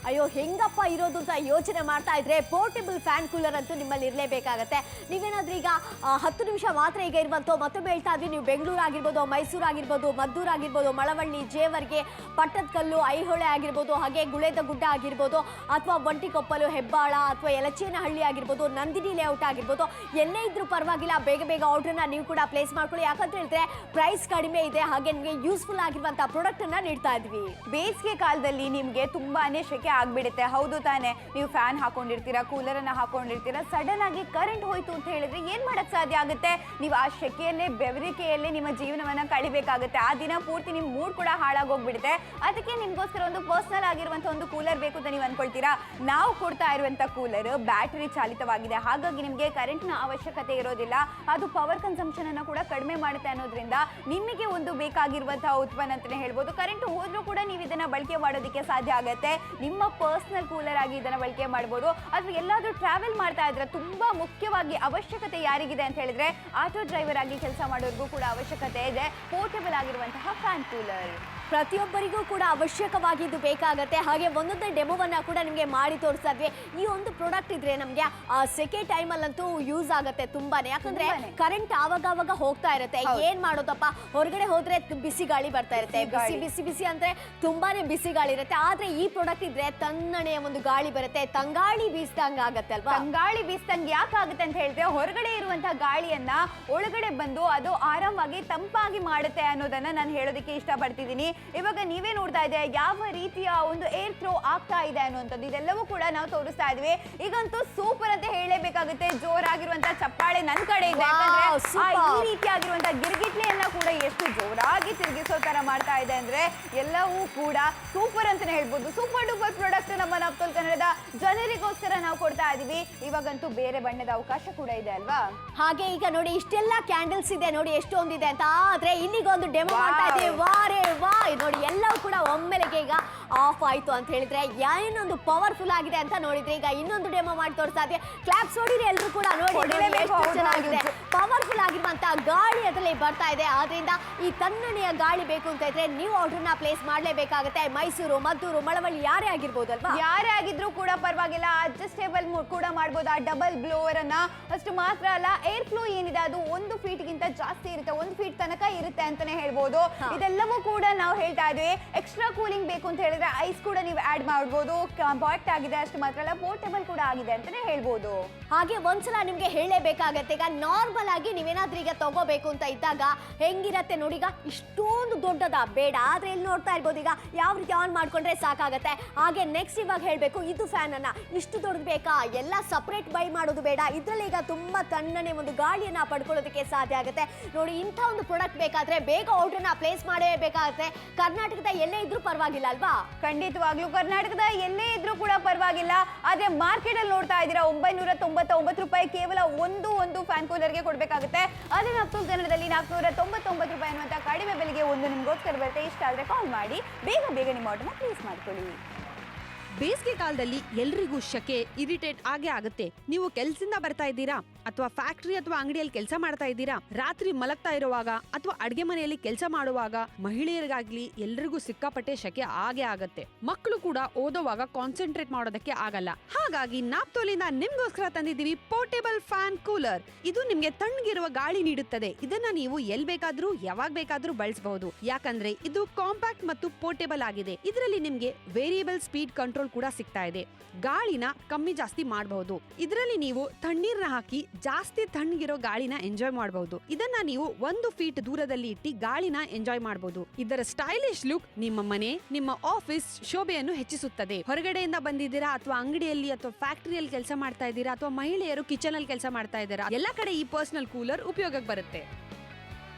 ಅಯ್ಯೋ ಹೆಂಗಪ್ಪ ಇರೋದು ಅಂತ ಯೋಚನೆ ಮಾಡ್ತಾ ಇದ್ರೆ ಪೋರ್ಟೇಬಲ್ ಫ್ಯಾನ್ ಕೂಲರ್ ಅಂತೂ ನಿಮ್ಮಲ್ಲಿ ಇರಲೇಬೇಕಾಗತ್ತೆ. ನೀವೇನಾದ್ರೂ ಈಗ 10 ನಿಮಿಷ ಮಾತ್ರ ಈಗ ಇರುವಂತ, ಮತ್ತೊಮ್ಮೆ ಹೇಳ್ತಾ ಇದ್ವಿ, ನೀವು ಬೆಂಗಳೂರು ಆಗಿರ್ಬೋದು, ಮೈಸೂರು ಆಗಿರ್ಬೋದು, ಮದ್ದೂರು ಆಗಿರ್ಬೋದು, ಮಳವಳ್ಳಿ, ಜೇವರ್ಗೆ, ಪಟ್ಟದಕಲ್ಲು, ಐಹೊಳೆ ಆಗಿರ್ಬೋದು, ಹಾಗೆ ಗುಳೇದ ಗುಡ್ಡ ಆಗಿರ್ಬೋದು, ಅಥವಾ ಒಂಟಿಕೊಪ್ಪಲು, ಹೆಬ್ಬಾಳ ಅಥವಾ ಯಲಚೇನಹಳ್ಳಿ ಆಗಿರ್ಬೋದು, ನಂದಿನಿ ಲೇಔಟ್ ಆಗಿರ್ಬೋದು, ಎಲ್ಲೇ ಇದ್ರೂ ಪರವಾಗಿಲ್ಲ, ಬೇಗ ಆರ್ಡರ್ನ ನೀವು ಕೂಡ ಪ್ಲೇಸ್ ಮಾಡ್ಕೊಳ್ಳಿ. ಯಾಕಂತ ಹೇಳಿದ್ರೆ ಪ್ರೈಸ್ ಕಡಿಮೆ ಇದೆ, ಹಾಗೆ ನಿಮಗೆ ಯೂಸ್ಫುಲ್ ಆಗಿರುವಂತಹ ಪ್ರಾಡಕ್ಟ್ ಅನ್ನ ನೀಡ್ತಾ ಇದ್ವಿ. ಬೇಸಿಗೆ ಕಾಲದಲ್ಲಿ ನಿಮ್ಗೆ ತುಂಬಾನೇ ಶೆಕೆ ಆಗ್ಬಿಡುತ್ತೆ, ಹೌದು ತಾನೆ? ನೀವು ಫ್ಯಾನ್ ಹಾಕೊಂಡಿರ್ತೀರಾ, ಕೂಲರ್ ಅನ್ನ ಹಾಕೊಂಡಿರ್ತೀರಾ, ಸಡನ್ ಆಗಿ ಕರೆಂಟ್ ಹೋಯ್ತು ಅಂತ ಹೇಳಿದ್ರೆ ಏನ್ ಮಾಡಕ್ ಸಾಧ್ಯ ಆಗುತ್ತೆ? ನೀವು ಆ ಶೆಕೆಯಲ್ಲೇ, ಬೆವರಿಕೆಯಲ್ಲೇ ನಿಮ್ಮ ಜೀವನವನ್ನ ಕಳಿಬೇಕಾಗುತ್ತೆ. ಆ ದಿನ ಪೂರ್ತಿ ನಿಮ್ ಮೂಡ್ ಕೂಡ ಹಾಳಾಗೋಗ್ಬಿಡುತ್ತೆ. ಅದಕ್ಕೆ ನಿಮ್ಗೋಸ್ಕರ ಒಂದು ಪರ್ಸನಲ್ ಆಗಿರುವಂತಹ ಒಂದು ಕೂಲರ್ ಬೇಕು ಅಂತ ನೀವು ಅನ್ಕೊಳ್ತೀರಾ. ನಾವು ನಾವು ಕೊಡ್ತಾ ಇರುವಂತ ಕೂಲರ್ ಬ್ಯಾಟರಿ ಚಾಲಿತವಾಗಿದೆ, ಹಾಗಾಗಿ ನಿಮಗೆ ಕರೆಂಟ್ನ ಅವಶ್ಯಕತೆ ಇರೋದಿಲ್ಲ. ಅದು ಪವರ್ ಕನ್ಸಂಪ್ಷನ್ ಅನ್ನು ಕೂಡ ಕಡಿಮೆ ಮಾಡುತ್ತೆ ಅನ್ನೋದ್ರಿಂದ ನಿಮಗೆ ಒಂದು ಬೇಕಾಗಿರುವಂತಹ ಉತ್ಪನ್ನ ಅಂತಾನೆ ಹೇಳ್ಬೋದು. ಕರೆಂಟ್ ಹೋದ್ರೂ ಕೂಡ ನೀವು ಇದನ್ನ ಬಳಕೆ ಮಾಡೋದಕ್ಕೆ ಸಾಧ್ಯ ಆಗುತ್ತೆ. ನಿಮ್ಮ ಪರ್ಸನಲ್ ಕೂಲರ್ ಆಗಿ ಇದನ್ನ ಬಳಕೆ ಮಾಡಬಹುದು. ಅಥವಾ ಎಲ್ಲಾದ್ರೂ ಟ್ರಾವೆಲ್ ಮಾಡ್ತಾ ಇದ್ರೆ ತುಂಬಾ ಮುಖ್ಯವಾಗಿ ಅವಶ್ಯಕತೆ ಯಾರಿಗಿದೆ ಅಂತ ಹೇಳಿದ್ರೆ ಆಟೋ ಡ್ರೈವರ್ ಆಗಿ ಕೆಲಸ ಮಾಡೋರಿಗೂ ಕೂಡ ಅವಶ್ಯಕತೆ ಇದೆ ಪೋರ್ಟೇಬಲ್ ಆಗಿರುವಂತಹ ಫ್ಯಾನ್ ಕೂಲರ್. ಪ್ರತಿಯೊಬ್ಬರಿಗೂ ಕೂಡ ಅವಶ್ಯಕವಾಗಿದ್ದು ಬೇಕಾಗತ್ತೆ. ಹಾಗೆ ಒಂದೊಂದೇ ಡೆಮೋವನ್ನ ಕೂಡ ನಿಮಗೆ ಮಾಡಿ ತೋರಿಸ್ತಾ ಇದ್ವಿ. ಈ ಒಂದು ಪ್ರಾಡಕ್ಟ್ ಇದ್ರೆ ನಮಗೆ ಸೆಕೆ ಟೈಮಲ್ಲಂತೂ ಯೂಸ್ ಆಗುತ್ತೆ ತುಂಬಾನೇ. ಯಾಕಂದ್ರೆ ಕರೆಂಟ್ ಆವಾಗ ಹೋಗ್ತಾ ಇರುತ್ತೆ. ಏನ್ ಮಾಡೋದಪ್ಪ, ಹೊರಗಡೆ ಹೋದ್ರೆ ಬಿಸಿ ಗಾಳಿ ಬರ್ತಾ ಇರುತ್ತೆ, ಬಿಸಿ ಅಂದ್ರೆ ತುಂಬಾನೇ ಬಿಸಿ ಗಾಳಿ ಇರುತ್ತೆ. ಆದ್ರೆ ಈ ಪ್ರಾಡಕ್ಟ್ ಇದ್ರೆ ತಣ್ಣನೆಯ ಒಂದು ಗಾಳಿ ಬರುತ್ತೆ, ತಂಗಾಳಿ ಬೀಸ್ದಂಗ ಆಗತ್ತೆ ಅಲ್ವಾ? ತಂಗಾಳಿ ಬೀಸ್ದಂಗೆ ಯಾಕಾಗುತ್ತೆ ಅಂತ ಹೇಳಿದ್ರೆ ಹೊರಗಡೆ ಇರುವಂತಹ ಗಾಳಿಯನ್ನ ಒಳಗಡೆ ಬಂದು ಅದು ಆರಾಮಾಗಿ ತಂಪಾಗಿ ಮಾಡುತ್ತೆ ಅನ್ನೋದನ್ನ ನಾನು ಹೇಳೋದಕ್ಕೆ ಇಷ್ಟಪಡ್ತಿದ್ದೀನಿ. ಇವಾಗ ನೀವೇ ನೋಡ್ತಾ ಇದೆ ಯಾವ ರೀತಿಯ ಒಂದು ಏರ್ ಥ್ರೋ ಆಗ್ತಾ ಇದೆ ಅನ್ನುವಂಥದ್ದು, ಇದೆಲ್ಲವೂ ಕೂಡ ನಾವು ತೋರಿಸ್ತಾ ಇದ್ವಿ. ಈಗಂತೂ ಸೂಪರ್ ಅಂತ ಹೇಳಲೇಬೇಕಾಗುತ್ತೆ. ಜೋರಾಗಿರುವಂತಹ ಚಪ್ಪಾಳೆ ನನ್ನ ಕಡೆ ಇದೆ. ಈ ರೀತಿಯಾಗಿರುವಂತಹ ಗಿರ್ಗಿಟ್ಲೆಯನ್ನ ಕೂಡ ಎಷ್ಟು ಜೋರಾಗಿ ತಿರುಗಿಸೋ ತರ ಮಾಡ್ತಾ ಇದೆ ಅಂದ್ರೆ ಎಲ್ಲವೂ ಕೂಡ ಸೂಪರ್ ಅಂತಾನೆ ಹೇಳ್ಬೋದು. ಸೂಪರ್ ಡೂಪರ್ ಪ್ರಾಡಕ್ಟ್ ನಮ್ಮ ನಾಪ್ತೋಲ್ ಕನ್ನಡದ ಜನರಿಗೋಸ್ಕರ ನಾವು ಕೊಡ್ತಾ ಇದೀವಿ. ಇವಾಗಂತೂ ಬೇರೆ ಬಣ್ಣದ ಅವಕಾಶ ಕೂಡ ಇದೆ ಅಲ್ವಾ? ಹಾಗೆ ಈಗ ನೋಡಿ ಇಷ್ಟೆಲ್ಲ ಕ್ಯಾಂಡಲ್ಸ್ ಇದೆ ನೋಡಿ ಎಷ್ಟೊಂದಿದೆ ಅಂತ. ಆದ್ರೆ ಇಲ್ಲಿಗೊಂದು ಡೆಮೋ ಮಾಡ್ತಾ ಇದ್ದೀವಿ. ವಾರೇ ವಾ ನೋಡಿ ಎಲ್ಲವೂ ಕೂಡ ಒಮ್ಮೆಲೆಗೆ ಈಗ ಆಫ್ ಆಯ್ತು ಅಂತ ಹೇಳಿದ್ರೆ ಏನೊಂದು ಪವರ್ಫುಲ್ ಆಗಿದೆ ಅಂತ ನೋಡಿದ್ರೆ ಈಗ ಇನ್ನೊಂದು ಡೆಮೋ ಮಾಡಿ ತೋರಿಸ್ತಾ ಇದ್ದೀವಿ. ಕ್ಲಾಪ್ಸ್ ಹೊಡಿರಿ ಎಲ್ಲರೂ ಕೂಡ ನೋಡಿ ಎಷ್ಟು ಚೆನ್ನಾಗಿದೆ. ಪವರ್ಫುಲ್ ಆಗಿರುವಂತಹ ಗಾಳಿ ಅದರಲ್ಲಿ ಬರ್ತಾ ಇದೆ. ಆದ್ರಿಂದ ಈ ತಣ್ಣನೆಯ ಗಾಳಿ ಬೇಕು ಅಂತ ಇದ್ರೆ ನೀವು ಆರ್ಡರ್ನ ಪ್ಲೇಸ್ ಮಾಡಲೇಬೇಕಾಗುತ್ತೆ. ಮೈಸೂರು, ಮದ್ದೂರು, ಮಳವಳ್ಳಿ ಯಾರೇ ಆಗಿರ್ಬೋದು ಅಲ್ವಾ? ಯಾರೇ ಆಗಿದ್ರು ಕೂಡ ಪರವಾಗಿಲ್ಲ, ಅಡ್ಜಸ್ಟೇಬಲ್ ಕೂಡ ಮಾಡ್ಬೋದು ಆ ಡಬಲ್ ಬ್ಲೋವರ್ ಅನ್ನ. ಅಷ್ಟು ಮಾತ್ರ ಅಲ್ಲ, ಏರ್ ಫ್ಲೋ ಏನಿದೆ ಅದು 1 ಫೀಟ್ಗಿಂತ ಜಾಸ್ತಿ ಇರುತ್ತೆ, 1 ಫೀಟ್ ತನಕ ಇರುತ್ತೆ ಅಂತಾನೆ ಹೇಳ್ಬೋದು. ಇದೆಲ್ಲವೂ ಕೂಡ ನಾವು ಹೇಳ್ತಾ ಇದ್ವಿ. ಎಕ್ಸ್ಟ್ರಾ ಕೂಲಿಂಗ್ ಬೇಕು ಅಂತ ಹೇಳಿದ್ರೆ ಐಸ್ ಕೂಡ ನೀವು ಆಡ್ ಮಾಡಬಹುದು. ಕಾಂಪ್ಯಾಕ್ಟ್ ಆಗಿದೆ, ಅಷ್ಟು ಮಾತ್ರ ಅಲ್ಲ ಪೋರ್ಟೇಬಲ್ ಕೂಡ ಆಗಿದೆ ಅಂತಾನೆ ಹೇಳ್ಬೋದು. ಹಾಗೆ ಒಂದ್ಸಲ ನಿಮ್ಗೆ ಹೇಳಲೇಬೇಕಾಗತ್ತೆ, ಈಗ ನಾರ್ಮಲ್ ಆಗಿ ನೀವೇನಾದ್ರೂ ಈಗ ತಗೋಬೇಕು ಅಂತ ಇದ್ದಾಗ ಹೆಂಗಿರತ್ತೆ ನೋಡಿ. ಈಗ ಇಷ್ಟೊಂದು ದೊಡ್ಡದ ಬೇಡ, ಆದ್ರೆ ಇಲ್ಲಿ ನೋಡ್ತಾ ಇರ್ಬೋದು ಈಗ ಯಾವ ರೀತಿ ಆನ್ ಮಾಡ್ಕೊಂಡ್ರೆ ಸಾಕಾಗತ್ತೆ. ಹಾಗೆ ನೆಕ್ಸ್ಟ್ ಇವಾಗ ಹೇಳ್ಬೇಕು, ಇದು ಫ್ಯಾನ್ ಅನ್ನ ಇಷ್ಟು ದೊಡ್ಡದು ಬೇಕಾ, ಎಲ್ಲ ಸಪರೇಟ್ ಬೈ ಮಾಡೋದು ಬೇಡ. ಇದ್ರಲ್ಲಿ ಈಗ ತುಂಬಾ ತಣ್ಣನೆ ಒಂದು ಗಾಳಿಯನ್ನ ಪಡ್ಕೊಳ್ಳೋದಕ್ಕೆ ಸಾಧ್ಯ ಆಗುತ್ತೆ ನೋಡಿ. ಇಂಥ ಒಂದು ಪ್ರಾಡಕ್ಟ್ ಬೇಕಾದ್ರೆ ಬೇಗ ಆರ್ಡರ್ನ ಪ್ಲೇಸ್ ಮಾಡಬೇಕಾಗುತ್ತೆ. ಕರ್ನಾಟಕದ ಎಲ್ಲೇ ಇದ್ರೂ ಪರವಾಗಿಲ್ಲ ಅಲ್ವಾ? ಖಂಡಿತವಾಗ್ಲೂ ಕರ್ನಾಟಕದ ಎಲ್ಲೇ ಇದ್ರೂ ಕೂಡ ಪರವಾಗಿಲ್ಲ. ಆದ್ರೆ ಮಾರ್ಕೆಟ್ ಅಲ್ಲಿ ನೋಡ್ತಾ ಇದ್ದೀರಾ 999 ರೂಪಾಯಿ ಕೇವಲ ಒಂದು ಫ್ಯಾನ್ ಕೂಲರ್ಗೆ ಕೊಡ್ಬೇಕಾಗುತ್ತೆ. ಅದೇ ನಾಪ್ತೋಲ್ ಕನ್ನಡದಲ್ಲಿ 499 ರೂಪಾಯಿ ಅನ್ನುವಂತ ಕಡಿಮೆ ಬೆಲೆಗೆ ಒಂದು ನಿಮ್ಗೋಸ್ಕರ ಬರುತ್ತೆ. ಇಷ್ಟ ಆದ್ರೆ ಕಾಲ್ ಮಾಡಿ ಬೇಗ ನಿಮ್ಮ ಆರ್ಡರ್ನ ಪ್ಲೇಸ್ ಮಾಡ್ಕೊಳ್ಳಿ. ಬೇಸಿಗೆ ಕಾಲದಲ್ಲಿ ಎಲ್ರಿಗೂ ಶಕೆ ಇರಿಟೇಟ್ ಆಗೇ ಆಗುತ್ತೆ. ನೀವು ಕೆಲ್ಸದಿಂದ ಬರ್ತಾ ಇದ್ದೀರಾ ಅಥವಾ ಫ್ಯಾಕ್ಟ್ರಿ ಅಥವಾ ಅಂಗಡಿಯಲ್ಲಿ ಕೆಲಸ ಮಾಡ್ತಾ ಇದ್ದೀರಾ, ರಾತ್ರಿ ಮಲಗ್ತಾ ಇರುವಾಗ ಅಥವಾ ಅಡ್ಗೆ ಮನೆಯಲ್ಲಿ ಕೆಲಸ ಮಾಡುವಾಗ ಮಹಿಳೆಯರಿಗಾಗ್ಲಿ ಎಲ್ರಿಗೂ ಸಿಕ್ಕಾಪಟ್ಟೆ ಶಕೆ ಆಗೇ ಆಗತ್ತೆ. ಮಕ್ಕಳು ಕೂಡ ಓದೋವಾಗ ಕಾನ್ಸಂಟ್ರೇಟ್ ಮಾಡೋದಕ್ಕೆ ಆಗಲ್ಲ. ಹಾಗಾಗಿ ನಾಪ್ತೋಲಿಂದ ನಿಮ್ಗೋಸ್ಕರ ತಂದಿದ್ದೀವಿ ಪೋರ್ಟೇಬಲ್ ಫ್ಯಾನ್ ಕೂಲರ್. ಇದು ನಿಮ್ಗೆ ತಣ್ಣಗಿರುವ ಗಾಳಿ ನೀಡುತ್ತದೆ. ಇದನ್ನ ನೀವು ಎಲ್ ಬೇಕಾದ್ರೂ ಯಾವಾಗ ಬೇಕಾದ್ರೂ ಬಳಸಬಹುದು. ಯಾಕಂದ್ರೆ ಇದು ಕಾಂಪ್ಯಾಕ್ಟ್ ಮತ್ತು ಪೋರ್ಟೇಬಲ್ ಆಗಿದೆ. ಇದರಲ್ಲಿ ನಿಮ್ಗೆ ವೇರಿಯಬಲ್ ಸ್ಪೀಡ್ ಕಂಟ್ರೋಲ್ ಕೂಡ ಸಿಗ್ತಾ ಇದೆ. ಗಾಳಿನ ಕಮ್ಮಿ ಜಾಸ್ತಿ ಮಾಡಬಹುದು. ಇದರಲ್ಲಿ ನೀವು ತಣ್ಣೀರ್ನ ಹಾಕಿ ಜಾಸ್ತಿ ತಣ್ಣಗಿರೋ ಗಾಳಿನ ಎಂಜಾಯ್ ಮಾಡಬಹುದು. ಇದನ್ನ ನೀವು 1 ಫೀಟ್ ದೂರದಲ್ಲಿ ಇಟ್ಟು ಗಾಳಿನ ಎಂಜಾಯ್ ಮಾಡಬಹುದು. ಇದರ ಸ್ಟೈಲಿಶ್ ಲುಕ್ ನಿಮ್ಮ ಮನೆ, ನಿಮ್ಮ ಆಫೀಸ್ ಶೋಭೆಯನ್ನು ಹೆಚ್ಚಿಸುತ್ತದೆ. ಹೊರಗಡೆಯಿಂದ ಬಂದಿದ್ದೀರಾ ಅಥವಾ ಅಂಗಡಿಯಲ್ಲಿ ಅಥವಾ ಫ್ಯಾಕ್ಟರಿಯಲ್ಲಿ ಕೆಲಸ ಮಾಡ್ತಾ ಇದ್ದೀರಾ ಅಥವಾ ಮಹಿಳೆಯರು ಕಿಚನ್ ಅಲ್ಲಿ ಕೆಲಸ ಮಾಡ್ತಾ ಇದ್ದೀರಾ, ಎಲ್ಲ ಕಡೆ ಈ ಪರ್ಸನಲ್ ಕೂಲರ್ ಉಪಯೋಗಕ್ಕೆ ಬರುತ್ತೆ.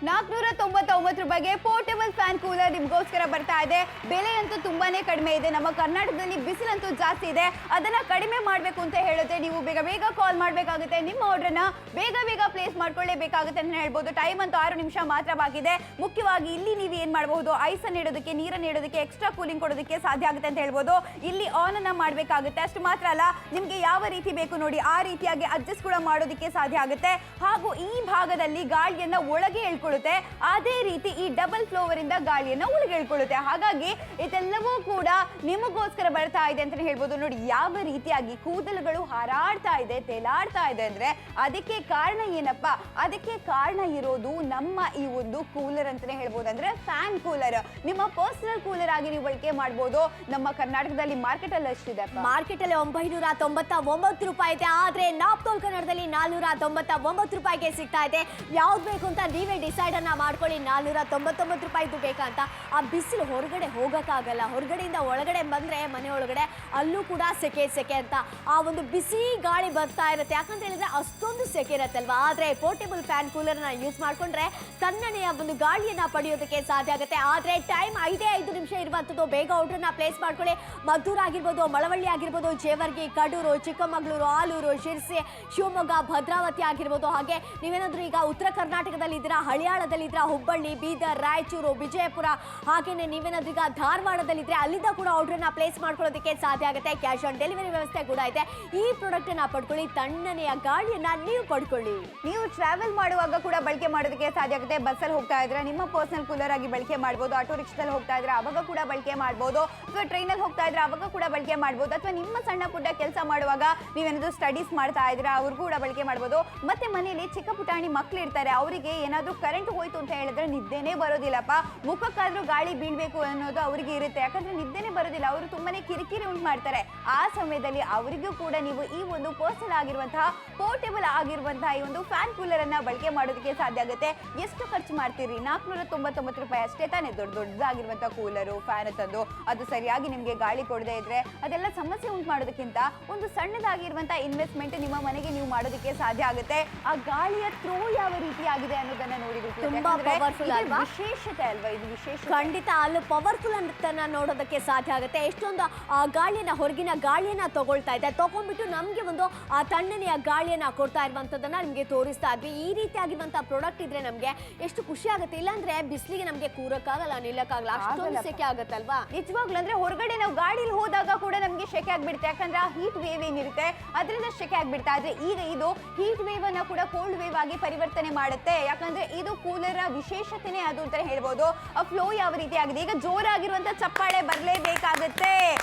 499 ರೂಪಾಯಿಗೆ ಪೋರ್ಟೇಬಲ್ ಫ್ಯಾನ್ ಕೂಲರ್ ನಿಮ್ಗೋಸ್ಕರ ಬರ್ತಾ ಇದೆ. ಬೆಲೆ ಅಂತೂ ತುಂಬಾನೇ ಕಡಿಮೆ ಇದೆ. ನಮ್ಮ ಕರ್ನಾಟಕದಲ್ಲಿ ಬಿಸಿಲಂತೂ ಜಾಸ್ತಿ ಇದೆ. ಅದನ್ನ ಕಡಿಮೆ ಮಾಡಬೇಕು ಅಂತ ಹೇಳಿದ್ರೆ ನೀವು ಬೇಗ ಕಾಲ್ ಮಾಡಬೇಕಾಗುತ್ತೆ. ನಿಮ್ಮ ಆರ್ಡರ್ನ ಬೇಗ ಪ್ಲೇಸ್ ಮಾಡ್ಕೊಳ್ಳೇಬೇಕಾಗುತ್ತೆ ಅಂತ ಹೇಳ್ಬೋದು. ಟೈಮ್ ಅಂತೂ 6 ನಿಮಿಷ ಮಾತ್ರ ಬಾಕಿದೆ. ಮುಖ್ಯವಾಗಿ ಇಲ್ಲಿ ನೀವು ಏನ್ ಮಾಡಬಹುದು, ಐಸ್ ಅನ್ನು ಇಡೋದಕ್ಕೆ, ನೀರನ್ನು ಇಡೋದಕ್ಕೆ, ಎಕ್ಸ್ಟ್ರಾ ಕೂಲಿಂಗ್ ಕೊಡೋದಕ್ಕೆ ಸಾಧ್ಯ ಆಗುತ್ತೆ ಅಂತ ಹೇಳ್ಬೋದು. ಇಲ್ಲಿ ಆನ್ ಅನ್ನ ಮಾಡಬೇಕಾಗುತ್ತೆ. ಅಷ್ಟು ಮಾತ್ರ ಅಲ್ಲ, ನಿಮ್ಗೆ ಯಾವ ರೀತಿ ಬೇಕು ನೋಡಿ ಆ ರೀತಿಯಾಗಿ ಅಡ್ಜಸ್ಟ್ ಕೂಡ ಮಾಡೋದಕ್ಕೆ ಸಾಧ್ಯ ಆಗುತ್ತೆ. ಹಾಗೂ ಈ ಭಾಗದಲ್ಲಿ ಗಾಳಿಯನ್ನ ಒಳಗೆ ಅದೇ ರೀತಿ ಈ ಡಬಲ್ ಫ್ಲೋವರ್ ಇಂದ ಗಾಳಿಯನ್ನ ಒಳಗೆಳ್ಕೊಳ್ಳುತ್ತೆ. ಹಾಗಾಗಿ ಇದೆಲ್ಲವೂ ಕೂಡ ನಿಮಗೋಸ್ಕರ ಬರ್ತಾ ಇದೆ ಅಂತ ಹೇಳ್ಬೋದು. ನೋಡಿ ಯಾವ ರೀತಿಯಾಗಿ ಕೂದಲುಗಳು ಹಾರಾಡ್ತಾ ಇದೆ, ತೇಲಾಡ್ತಾ ಇದೆ ಅಂದ್ರೆ ಅದಕ್ಕೆ ಕಾರಣ ಏನಪ್ಪ, ಅದಕ್ಕೆ ಕಾರಣ ಇರೋದು ನಮ್ಮ ಈ ಒಂದು ಕೂಲರ್ ಅಂತಾನೆ ಹೇಳ್ಬೋದು. ಅಂದ್ರೆ ಫ್ಯಾನ್ ಕೂಲರ್. ನಿಮ್ಮ ಪರ್ಸನಲ್ ಕೂಲರ್ ಆಗಿ ನೀವು ಬಳಕೆ ಮಾಡಬಹುದು. ನಮ್ಮ ಕರ್ನಾಟಕದಲ್ಲಿ ಮಾರ್ಕೆಟ್ ಅಲ್ಲಿ ಎಷ್ಟಿದೆ? ಮಾರ್ಕೆಟ್ ಅಲ್ಲಿ 999 ರೂಪಾಯಿ ಇದೆ. ಆದ್ರೆ ನಾಪ್ತೋಲ್ ಕನ್ನಡದಲ್ಲಿ 499 ರೂಪಾಯಿಗೆ ಸಿಗ್ತಾ ಇದೆ. ಯಾವ್ದು ಬೇಕು ಅಂತ ನೀವೇ ಡಿಸೈಡ್ ಡಿಸೈಡ್ ಅನ್ನ ಮಾಡ್ಕೊಳ್ಳಿ 499 ರೂಪಾಯಿದು ಬೇಕಂತ. ಆ ಬಿಸಿಲು ಹೊರಗಡೆ ಹೋಗೋಕ್ಕಾಗಲ್ಲ, ಹೊರಗಡೆಯಿಂದ ಒಳಗಡೆ ಬಂದರೆ ಮನೆ ಒಳಗಡೆ ಅಲ್ಲೂ ಕೂಡ ಸೆಕೆ ಅಂತ ಆ ಒಂದು ಬಿಸಿ ಗಾಳಿ ಬರ್ತಾ ಇರುತ್ತೆ. ಯಾಕಂತ ಹೇಳಿದ್ರೆ ಅಷ್ಟೊಂದು ಸೆಕೆ ಇರುತ್ತಲ್ವಾ. ಆದರೆ ಪೋರ್ಟೇಬಲ್ ಫ್ಯಾನ್ ಕೂಲರ್ನ ಯೂಸ್ ಮಾಡಿಕೊಂಡ್ರೆ ತಣ್ಣನೆಯ ಒಂದು ಗಾಳಿಯನ್ನು ಪಡೆಯೋದಕ್ಕೆ ಸಾಧ್ಯ ಆಗುತ್ತೆ. ಆದರೆ ಟೈಮ್ 5 ನಿಮಿಷ ಇರುವಂಥದ್ದು. ಬೇಗ ಆರ್ಡ್ರನ್ನ ಪ್ಲೇಸ್ ಮಾಡ್ಕೊಳ್ಳಿ. ಮದ್ದೂರು ಆಗಿರ್ಬೋದು, ಮಳವಳ್ಳಿ ಆಗಿರ್ಬೋದು, ಜೇವರ್ಗಿ, ಕಡೂರು, ಚಿಕ್ಕಮಗಳೂರು, ಆಲೂರು, ಶಿರ್ಸಿ, ಶಿವಮೊಗ್ಗ, ಭದ್ರಾವತಿ ಆಗಿರ್ಬೋದು. ಹಾಗೆ ನೀವೇನಾದರೂ ಈಗ ಉತ್ತರ ಕರ್ನಾಟಕದಲ್ಲಿ ಇದ್ದೀರಾ, ಹಳಿಯಾಳದಲ್ಲಿದ್ದೀರಾ, ಹುಬ್ಬಳ್ಳಿ, ಬೀದರ್, ರಾಯಚೂರು, ವಿಜಯಪುರ, ಹಾಗೆಯೇ ನೀವೇನಾದ್ರೂ ಈಗ ಧಾರವಾಡದಲ್ಲಿದ್ದರೆ ಅಲ್ಲಿಂದ ಕೂಡ ಆರ್ಡ್ರನ್ನ ಪ್ಲೇಸ್ ಮಾಡ್ಕೊಳ್ಳೋದಕ್ಕೆ ಸಾಧ್ಯ ಆಗುತ್ತೆ. ಕ್ಯಾಶ್ ಆನ್ ಡೆಲಿವರಿ ವ್ಯವಸ್ಥೆ ಕೂಡ ಇದೆ. ಈ ಪ್ರಾಡಕ್ಟ್ ಅನ್ನ ಪಡ್ಕೊಳ್ಳಿ, ತಣ್ಣನೆಯ ಗಾಳಿಯನ್ನ ನೀವು ಪಡ್ಕೊಳ್ಳಿ. ನೀವು ಟ್ರಾವೆಲ್ ಮಾಡುವಾಗ ಕೂಡ ಬಳಕೆ ಮಾಡೋದಕ್ಕೆ ಸಾಧ್ಯ ಆಗುತ್ತೆ. ಬಸ್ಸಲ್ಲಿ ಹೋಗ್ತಾ ಇದ್ರೆ ನಿಮ್ಮ ಪರ್ಸನಲ್ ಕೂಲರ್ ಆಗಿ ಬಳಕೆ ಮಾಡ್ಬೋದು. ಆಟೋ ರಿಕ್ಷಾದಲ್ಲಿ ಹೋಗ್ತಾ ಇದ್ರೆ ಅವಾಗ ಕೂಡ ಬಳಕೆ ಮಾಡ್ಬೋದು. ಅಥವಾ ಟ್ರೈನಲ್ಲಿ ಹೋಗ್ತಾ ಇದ್ರೆ ಅವಾಗ ಕೂಡ ಬಳಕೆ ಮಾಡ್ಬೋದು. ಅಥವಾ ನಿಮ್ಮ ಸಣ್ಣ ಪುಟ್ಟ ಕೆಲಸ ಮಾಡುವಾಗ ನೀವೇನಾದ್ರೂ ಸ್ಟಡೀಸ್ ಮಾಡ್ತಾ ಇದ್ರೆ ಅವ್ರಿಗೂ ಕೂಡ ಬಳಕೆ ಮಾಡ್ಬೋದು. ಮತ್ತೆ ಮನೆಯಲ್ಲಿ ಚಿಕ್ಕ ಪುಟಾಣಿ ಮಕ್ಳು ಇರ್ತಾರೆ, ಅವರಿಗೆ ಏನಾದ್ರೂ ಕರೆಂಟ್ ಹೋಯ್ತು ಅಂತ ಹೇಳಿದ್ರೆ ನಿದ್ದೆನೇ ಬರೋದಿಲ್ಲಪ್ಪ. ಮುಖಕ್ಕಾದ್ರೂ ಗಾಳಿ ಬೀಳ್ಬೇಕು ಅನ್ನೋದು ಅವರಿಗೆ ಇರುತ್ತೆ. ಯಾಕಂದ್ರೆ ನಿದ್ದೆನೇ ಬರೋದಿಲ್ಲ, ಅವರು ತುಂಬಾನೇ ಕಿರಿಕಿರಿ ಉಂಟು ಮಾಡ್ತಾರೆ. ಆ ಸಮಯದಲ್ಲಿ ಅವರಿಗೂ ಕೂಡ ನೀವು ಈ ಒಂದು ಪರ್ಸನಲ್ ಆಗಿರುವಂತಹ ಪೋರ್ಟೇಬಲ್ ಆಗಿರುವಂತಹ ಈ ಒಂದು ಫ್ಯಾನ್ ಕೂಲರ್ ಅನ್ನ ಬಳಕೆ ಮಾಡೋದಕ್ಕೆ ಸಾಧ್ಯ ಆಗುತ್ತೆ. ಎಷ್ಟು ಖರ್ಚು ಮಾಡ್ತೀರಿ? 499 ರೂಪಾಯಿ ಅಷ್ಟೇ ತಾನೇ. ದೊಡ್ಡದಾಗಿರುವಂತಹ ಕೂಲರು, ಫ್ಯಾನ್ ತಂದು ಅದು ಸರಿಯಾಗಿ ನಿಮಗೆ ಗಾಳಿ ಕೊಡದೇ ಇದ್ರೆ ಅದೆಲ್ಲ ಸಮಸ್ಯೆ ಉಂಟು ಮಾಡೋದಕ್ಕಿಂತ ಒಂದು ಸಣ್ಣದಾಗಿರುವಂತಹ ಇನ್ವೆಸ್ಟ್ಮೆಂಟ್ ನಿಮ್ಮ ಮನೆಗೆ ನೀವು ಮಾಡೋದಕ್ಕೆ ಸಾಧ್ಯ ಆಗುತ್ತೆ. ಆ ಗಾಳಿಯ ಥ್ರೋ ಯಾವ ರೀತಿ ಆಗಿದೆ ಅನ್ನೋದನ್ನ ನೋಡಿ. ತುಂಬಾ ಪವರ್ಫುಲ್ ಅಲ್ವಾ? ವಿಶೇಷತೆ ಅಲ್ವಾ ಇದು? ವಿಶೇಷ ಖಂಡಿತ ಅಲ್ಲೂ ಪವರ್ಫುಲ್ ಅಂತ ನೋಡೋದಕ್ಕೆ ಸಾಧ್ಯ ಆಗುತ್ತೆ. ಎಷ್ಟೊಂದು ಆ ಗಾಳಿಯನ್ನ, ಹೊರಗಿನ ಗಾಳಿಯನ್ನ ತಗೊಳ್ತಾ ಇದೆ, ತಗೊಂಡ್ಬಿಟ್ಟು ನಮಗೆ ಒಂದು ಆ ತಣ್ಣನೆಯ ಗಾಳಿಯನ್ನ ಕೊಡ್ತಾ ಇರುವಂತದನ್ನ ನಿಮಗೆ ತೋರಿಸ್ತಾ ಇದ್ವಿ. ಈ ರೀತಿಯಾಗಿರುವಂತಹ ಪ್ರಾಡಕ್ಟ್ ಇದ್ರೆ ನಮಗೆ ಎಷ್ಟು ಖುಷಿ ಆಗುತ್ತೆ. ಇಲ್ಲಾಂದ್ರೆ ಬಿಸಿಲಿಗೆ ನಮಗೆ ಕೂರಕ್ಕಾಗಲ್ಲ, ನಿಲ್ಲಕ್ಕಾಗಲ್ಲ, ಅಷ್ಟೊಂದು ಸೆಕೆ ಆಗುತ್ತಲ್ವಾ. ನಿಜವಾಗ್ಲೂ ಅಂದ್ರೆ ಹೊರಗಡೆ ನಾವು ಗಾಡಿಲಿ ಹೋದಾಗ ಕೂಡ ನಮಗೆ ಶೆಕೆ ಆಗ್ಬಿಡುತ್ತೆ. ಯಾಕಂದ್ರೆ ಆ ಹೀಟ್ ವೇವ್ ಏನಿರುತ್ತೆ ಅದರಿಂದ ಶೆಕೆ ಆಗ್ಬಿಡ್ತಾ. ಆದ್ರೆ ಈಗ ಇದು ಹೀಟ್ ವೇವ್ ಅನ್ನ ಕೂಡ ಕೋಲ್ಡ್ ವೇವ್ ಆಗಿ ಪರಿವರ್ತನೆ ಮಾಡುತ್ತೆ. ಯಾಕಂದ್ರೆ ಇದು ಕೂಲರ್ ವಿಶೇಷತೆನೇ ಅದು ಅಂತ ಹೇಳ್ಬೋದು. ಆ ಫ್ಲೋ ಯಾವ ರೀತಿ ಆಗಿದೆ. ಈಗ ಜೋರಾಗಿರುವಂತ ಚಪ್ಪಾಳೆ ಬರ್ಲೇಬೇಕಾಗತ್ತೆ.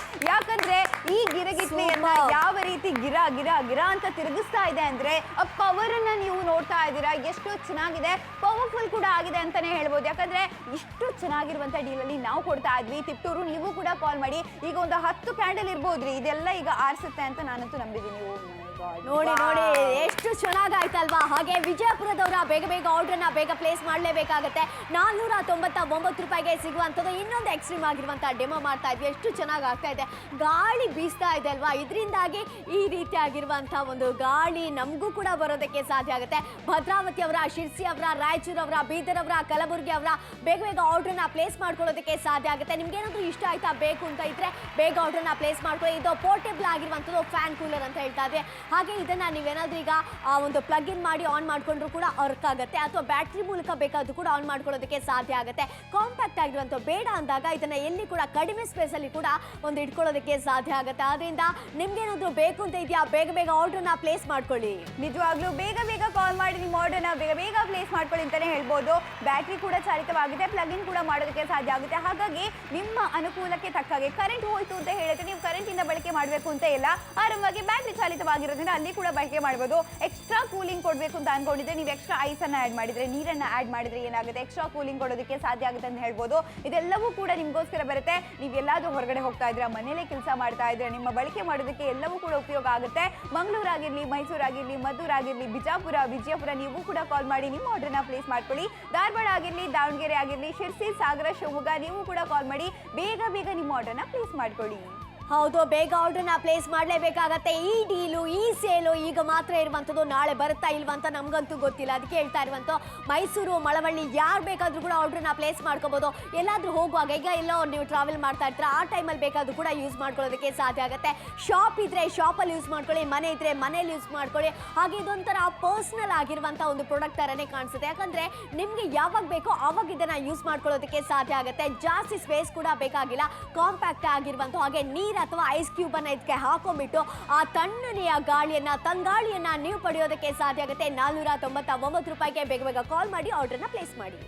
ಯಾಕಂದ್ರೆ ಈ ಗಿರಗಿಟ್ಲಿಯನ್ನ ಯಾವ ರೀತಿ ಗಿರ ಗಿರ ಗಿರ ಅಂತ ತಿರುಗಿಸ್ತಾ ಇದೆ ಅಂದ್ರೆ ಆ ಪವರ್ ಅನ್ನ ನೀವು ನೋಡ್ತಾ ಇದ್ದೀರಾ. ಎಷ್ಟು ಚೆನ್ನಾಗಿದೆ, ಪವರ್ಫುಲ್ ಕೂಡ ಆಗಿದೆ ಅಂತಾನೆ ಹೇಳ್ಬೋದು. ಯಾಕಂದ್ರೆ ಇಷ್ಟು ಚೆನ್ನಾಗಿರುವಂತ ಡೀಲ್ ಅಲ್ಲಿ ನಾವು ಕೊಡ್ತಾ ಇದ್ವಿ. ತಿಪ್ಟೂರು, ನೀವು ಕೂಡ ಕಾಲ್ ಮಾಡಿ. ಈಗ ಒಂದು 10 ಕ್ಯಾಂಡಲ್ ಇರ್ಬೋದ್ರಿ, ಇದೆಲ್ಲ ಈಗ ಆರಿಸುತ್ತೆ ಅಂತ ನಾನಂತೂ ನಂಬಿದ್ದೀನಿ. ನೋಡಿ ನೋಡಿ ಎಷ್ಟು ಚೆನ್ನಾಗಾಯ್ತಲ್ವಾ. ಹಾಗೆ ವಿಜಯಪುರದವರ ಬೇಗ ಬೇಗ ಆರ್ಡ್ರನ್ನ ಬೇಗ ಪ್ಲೇಸ್ ಮಾಡಲೇಬೇಕಾಗತ್ತೆ. 499 ರೂಪಾಯಿಗೆ ಸಿಗುವಂಥದ್ದು ಇನ್ನೊಂದು ಎಕ್ಸ್ಟ್ರೀಮ್ ಆಗಿರುವಂಥ ಡೆಮೋ ಮಾಡ್ತಾ ಇದ್ವಿ. ಎಷ್ಟು ಚೆನ್ನಾಗಿ ಆಗ್ತಾ ಇದೆ, ಗಾಳಿ ಬೀಸ್ತಾ ಇದೆ ಅಲ್ವಾ. ಇದರಿಂದಾಗಿ ಈ ರೀತಿ ಆಗಿರುವಂಥ ಒಂದು ಗಾಳಿ ನಮಗೂ ಕೂಡ ಬರೋದಕ್ಕೆ ಸಾಧ್ಯ ಆಗುತ್ತೆ. ಭದ್ರಾವತಿ ಅವರ, ಶಿರ್ಸಿ ಅವರ, ರಾಯಚೂರು ಅವರ, ಬೀದರ್ ಅವರ, ಕಲಬುರಗಿ ಅವರ ಬೇಗ ಬೇಗ ಆರ್ಡ್ರನ್ನ ಪ್ಲೇಸ್ ಮಾಡ್ಕೊಳ್ಳೋದಕ್ಕೆ ಸಾಧ್ಯ ಆಗುತ್ತೆ. ನಿಮ್ಗೇನಾದ್ರೂ ಇಷ್ಟ ಆಯ್ತಾ, ಬೇಕು ಅಂತ ಇದ್ರೆ ಬೇಗ ಆರ್ಡ್ರನ್ನ ಪ್ಲೇಸ್ ಮಾಡ್ಕೊಳ್ಳಿ. ಇದು ಪೋರ್ಟೇಬಲ್ ಆಗಿರುವಂಥದ್ದು ಫ್ಯಾನ್ ಕೂಲರ್ ಅಂತ ಹೇಳ್ತಾ ಇದ್ವಿ. ಹಾಗೆ ಇದನ್ನ ನೀವೇನಾದ್ರೂ ಈಗ ಒಂದು ಪ್ಲಗ್ ಇನ್ ಮಾಡಿ ಆನ್ ಮಾಡ್ಕೊಂಡ್ರು ಕೂಡ ವರ್ಕ್ ಆಗುತ್ತೆ. ಅಥವಾ ಬ್ಯಾಟ್ರಿ ಮೂಲಕ ಬೇಕಾದ್ರೂ ಕೂಡ ಆನ್ ಮಾಡ್ಕೊಳ್ಳೋದಕ್ಕೆ ಸಾಧ್ಯ ಆಗುತ್ತೆ. ಕಾಂಪ್ಯಾಕ್ಟ್ ಆಗಿರುವಂಥ ಬೇಡ ಅಂದಾಗ ಇದನ್ನ ಎಲ್ಲಿ ಕೂಡ ಕಡಿಮೆ ಸ್ಪೇಸ್ ಅಲ್ಲಿ ಕೂಡ ಒಂದು ಇಟ್ಕೊಳ್ಳೋದಕ್ಕೆ ಸಾಧ್ಯ ಆಗುತ್ತೆ. ಆದ್ರಿಂದ ನಿಮ್ಗೇನಾದ್ರೂ ಬೇಕು ಅಂತ ಇದೆಯಾ, ಬೇಗ ಬೇಗ ಆರ್ಡರ್ನ ಪ್ಲೇಸ್ ಮಾಡ್ಕೊಳ್ಳಿ. ನಿಜವಾಗ್ಲೂ ಬೇಗ ಬೇಗ ಕಾಲ್ ಮಾಡಿ ನಿಮ್ಮ ಆರ್ಡರ್ನ ಬೇಗ ಬೇಗ ಪ್ಲೇಸ್ ಮಾಡ್ಕೊಳ್ಳಿ ಅಂತಾನೆ ಹೇಳ್ಬೋದು. ಬ್ಯಾಟ್ರಿ ಕೂಡ ಚಾಲಿತವಾಗಿದೆ, ಪ್ಲಗ್ ಇನ್ ಕೂಡ ಮಾಡೋದಕ್ಕೆ ಸಾಧ್ಯ ಆಗುತ್ತೆ. ಹಾಗಾಗಿ ನಿಮ್ಮ ಅನುಕೂಲಕ್ಕೆ ತಕ್ಕ ಹಾಗೆ ಕರೆಂಟ್ ಹೋಯ್ತು ಅಂತ ಹೇಳಿದ್ರೆ ನೀವು ಕರೆಂಟ್ ಇಂದ ಬಳಕೆ ಮಾಡಬೇಕು ಅಂತ ಇಲ್ಲ. ಆರಾಮಾಗಿ ಬ್ಯಾಟ್ರಿ ಚಾಲಿತವಾಗಿರೋದ್ರಿಂದ ಅಲ್ಲಿ ಕೂಡ ಬಳಕೆ ಮಾಡಬಹುದು. ಎಕ್ಸ್ಟ್ರಾ ಕೂಲಿಂಗ್ ಕೊಡಬೇಕು ಅಂತ ಅನ್ಕೊಂಡಿದ್ರೆ ನೀವು ಎಕ್ಸ್ಟ್ರಾ ಐಸ್ ಅನ್ನ ಆಡ್ ಮಾಡಿದ್ರೆ, ನೀರನ್ನ ಆಡ್ ಮಾಡಿದ್ರೆ ಏನಾಗುತ್ತೆ, ಎಕ್ಸ್ಟ್ರಾ ಕೂಲಿಂಗ್ ಕೊಡೋದಕ್ಕೆ ಸಾಧ್ಯ ಆಗುತ್ತೆ ಅಂತ ಹೇಳ್ಬೋದು. ಇದೆಲ್ಲವೂ ಕೂಡ ನಿಮ್ಗೋಸ್ಕರ ಬರುತ್ತೆ. ನೀವೆಲ್ಲಾದ್ರೂ ಹೊರಗಡೆ ಹೋಗ್ತಾ ಇದ್ರೆ, ಮನೇಲೆ ಕೆಲಸ ಮಾಡ್ತಾ ಇದ್ರೆ ನಿಮ್ಮ ಬಳಕೆ ಮಾಡೋದಕ್ಕೆ ಎಲ್ಲವೂ ಕೂಡ ಉಪಯೋಗ ಆಗುತ್ತೆ. ಮಂಗಳೂರಾಗಿರ್ಲಿ, ಮೈಸೂರಾಗಿರ್ಲಿ, ಮದ್ದೂರಾಗಿರ್ಲಿ, ಬಿಜಾಪುರ, ವಿಜಯಪುರ ನೀವು ಕೂಡ ಕಾಲ್ ಮಾಡಿ ನಿಮ್ಮ ಆರ್ಡರ್ನ ಪ್ಲೇಸ್ ಮಾಡ್ಕೊಳ್ಳಿ. ಧಾರವಾಡ ಆಗಿರ್ಲಿ, ದಾವಣಗೆರೆ ಆಗಿರ್ಲಿ, ಶಿರ್ಸಿ, ಸಾಗರ, ಶಿವಮೊಗ್ಗ ನೀವು ಕೂಡ ಕಾಲ್ ಮಾಡಿ ಬೇಗ ಬೇಗ ನಿಮ್ಮ ಆರ್ಡರ್ನ ಪ್ಲೇಸ್ ಮಾಡ್ಕೊಳ್ಳಿ. ಹೌದು, ಬೇಗ ಆರ್ಡರ್ನ ಪ್ಲೇಸ್ ಮಾಡಲೇಬೇಕಾಗತ್ತೆ. ಈ ಡೀಲು, ಈ ಸೇಲು ಈಗ ಮಾತ್ರ ಇರುವಂಥದ್ದು, ನಾಳೆ ಬರುತ್ತಾ ಇಲ್ವಾ ಅಂತ ನಮಗಂತೂ ಗೊತ್ತಿಲ್ಲ. ಅದಕ್ಕೆ ಹೇಳ್ತಾ ಇರುವಂಥ ಮೈಸೂರು, ಮಳವಳ್ಳಿ ಯಾರು ಬೇಕಾದರೂ ಕೂಡ ಆರ್ಡರ್ನ ಪ್ಲೇಸ್ ಮಾಡ್ಕೋಬೋದು. ಎಲ್ಲಾದರೂ ಹೋಗುವಾಗ, ಈಗ ಎಲ್ಲೋ ನೀವು ಟ್ರಾವೆಲ್ ಮಾಡ್ತಾ ಇರ್ತೀರ, ಆ ಟೈಮಲ್ಲಿ ಬೇಕಾದರೂ ಕೂಡ ಯೂಸ್ ಮಾಡ್ಕೊಳ್ಳೋದಕ್ಕೆ ಸಾಧ್ಯ ಆಗುತ್ತೆ. ಶಾಪ್ ಇದ್ದರೆ ಶಾಪಲ್ಲಿ ಯೂಸ್ ಮಾಡ್ಕೊಳ್ಳಿ, ಮನೆ ಇದ್ದರೆ ಮನೇಲಿ ಯೂಸ್ ಮಾಡ್ಕೊಳ್ಳಿ. ಹಾಗೆ ಇದೊಂಥರ ಪರ್ಸ್ನಲ್ ಆಗಿರುವಂಥ ಒಂದು ಪ್ರಾಡಕ್ಟ್ ಥರನೇ ಕಾಣಿಸುತ್ತೆ. ಯಾಕಂದರೆ ನಿಮಗೆ ಯಾವಾಗ ಬೇಕೋ ಆವಾಗ ಇದನ್ನು ಯೂಸ್ ಮಾಡ್ಕೊಳ್ಳೋದಕ್ಕೆ ಸಾಧ್ಯ ಆಗುತ್ತೆ. ಜಾಸ್ತಿ ಸ್ಪೇಸ್ ಕೂಡ ಬೇಕಾಗಿಲ್ಲ, ಕಾಂಪ್ಯಾಕ್ಟ್ ಆಗಿರುವಂಥ. ಹಾಗೆ ನೀರು ಅಥವಾ ಐಸ್ ಕ್ಯೂಬ್ ಅನ್ನ ಇದಕ್ಕೆ ಹಾಕೊಂಡ್ಬಿಟ್ಟು ಆ ತಣ್ಣನೆಯ ಗಾಳಿಯನ್ನ, ತಂಗಾಳಿಯನ್ನ ನೀವು ಪಡೆಯೋದಕ್ಕೆ ಸಾಧ್ಯ ಆಗುತ್ತೆ. 499 ರೂಪಾಯಿಗೆ ಬೇಗ ಬೇಗ ಕಾಲ್ ಮಾಡಿ ಆರ್ಡರ್ನ ಪ್ಲೇಸ್ ಮಾಡಿ.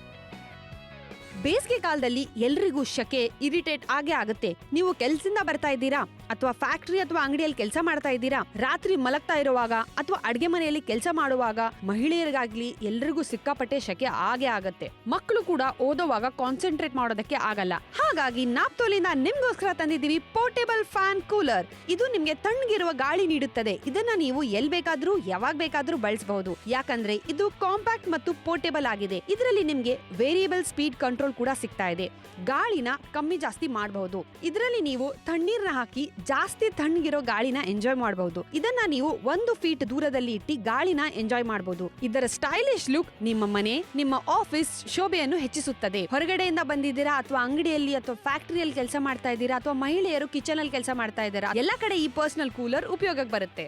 ಬೇಸಿಗೆ ಕಾಲದಲ್ಲಿ ಎಲ್ರಿಗೂ ಶಕೆ ಇರಿಟೇಟ್ ಆಗೇ ಆಗುತ್ತೆ. ನೀವು ಕೆಲ್ಸದಿಂದ ಬರ್ತಾ ಇದ್ದೀರಾ ಅಥವಾ ಫ್ಯಾಕ್ಟರಿ ಅಥವಾ ಅಂಗಡಿಯಲ್ಲಿ ಕೆಲಸ ಮಾಡ್ತಾ ಇದ್ದೀರಾ, ರಾತ್ರಿ ಮಲಗ್ತಾ ಇರುವಾಗ ಅಥವಾ ಅಡ್ಗೆ ಮನೆಯಲ್ಲಿ ಕೆಲಸ ಮಾಡುವಾಗ ಮಹಿಳೆಯರಿಗಾಗ್ಲಿ ಎಲ್ರಿಗೂ ಸಿಕ್ಕಾಪಟ್ಟೆ ಶಕೆ ಆಗೇ ಆಗತ್ತೆ. ಮಕ್ಕಳು ಕೂಡ ಓದೋವಾಗ ಕಾನ್ಸಂಟ್ರೇಟ್ ಮಾಡೋದಕ್ಕೆ ಆಗಲ್ಲ. ಹಾಗಾಗಿ ನಾಪ್ತೋಲಿಂದ ನಿಮ್ಗೋಸ್ಕರ ತಂದಿದ್ದೀವಿ ಪೋರ್ಟೇಬಲ್ ಫ್ಯಾನ್ ಕೂಲರ್. ಇದು ನಿಮ್ಗೆ ತಣ್ಣಗಿರುವ ಗಾಳಿ ನೀಡುತ್ತದೆ. ಇದನ್ನ ನೀವು ಎಲ್ ಬೇಕಾದ್ರೂ ಯಾವಾಗ ಬೇಕಾದ್ರೂ ಬಳಸಬಹುದು, ಯಾಕಂದ್ರೆ ಇದು ಕಾಂಪ್ಯಾಕ್ಟ್ ಮತ್ತು ಪೋರ್ಟೇಬಲ್ ಆಗಿದೆ. ಇದರಲ್ಲಿ ನಿಮ್ಗೆ ವೇರಿಯಬಲ್ ಸ್ಪೀಡ್ ಕಂಟ್ರೋಲ್ ಕೂಡ ಸಿಗ್ತಾ ಇದೆ. ಗಾಳಿನ ಕಮ್ಮಿ ಜಾಸ್ತಿ ಮಾಡಬಹುದು. ಇದರಲ್ಲಿ ನೀವು ತಣ್ಣೀರ್ನ ಹಾಕಿ ಜಾಸ್ತಿ ತಣ್ಣಗಿರೋ ಗಾಳಿನ ಎಂಜಾಯ್ ಮಾಡಬಹುದು. ಇದನ್ನ ನೀವು 1 ಫೀಟ್ ದೂರದಲ್ಲಿ ಇಟ್ಟು ಗಾಳಿನ ಎಂಜಾಯ್ ಮಾಡಬಹುದು. ಇದರ ಸ್ಟೈಲಿಶ್ ಲುಕ್ ನಿಮ್ಮ ಮನೆ, ನಿಮ್ಮ ಆಫೀಸ್ ಶೋಭೆಯನ್ನು ಹೆಚ್ಚಿಸುತ್ತದೆ. ಹೊರಗಡೆಯಿಂದ ಬಂದಿದ್ದೀರಾ ಅಥವಾ ಅಂಗಡಿಯಲ್ಲಿ ಅಥವಾ ಫ್ಯಾಕ್ಟರಿಯಲ್ಲಿ ಕೆಲಸ ಮಾಡ್ತಾ ಇದ್ದೀರಾ ಅಥವಾ ಮಹಿಳೆಯರು ಕಿಚನ್ ಅಲ್ಲಿ ಕೆಲಸ ಮಾಡ್ತಾ ಇದ್ದೀರಾ, ಎಲ್ಲ ಕಡೆ ಈ ಪರ್ಸನಲ್ ಕೂಲರ್ ಉಪಯೋಗಕ್ಕೆ ಬರುತ್ತೆ.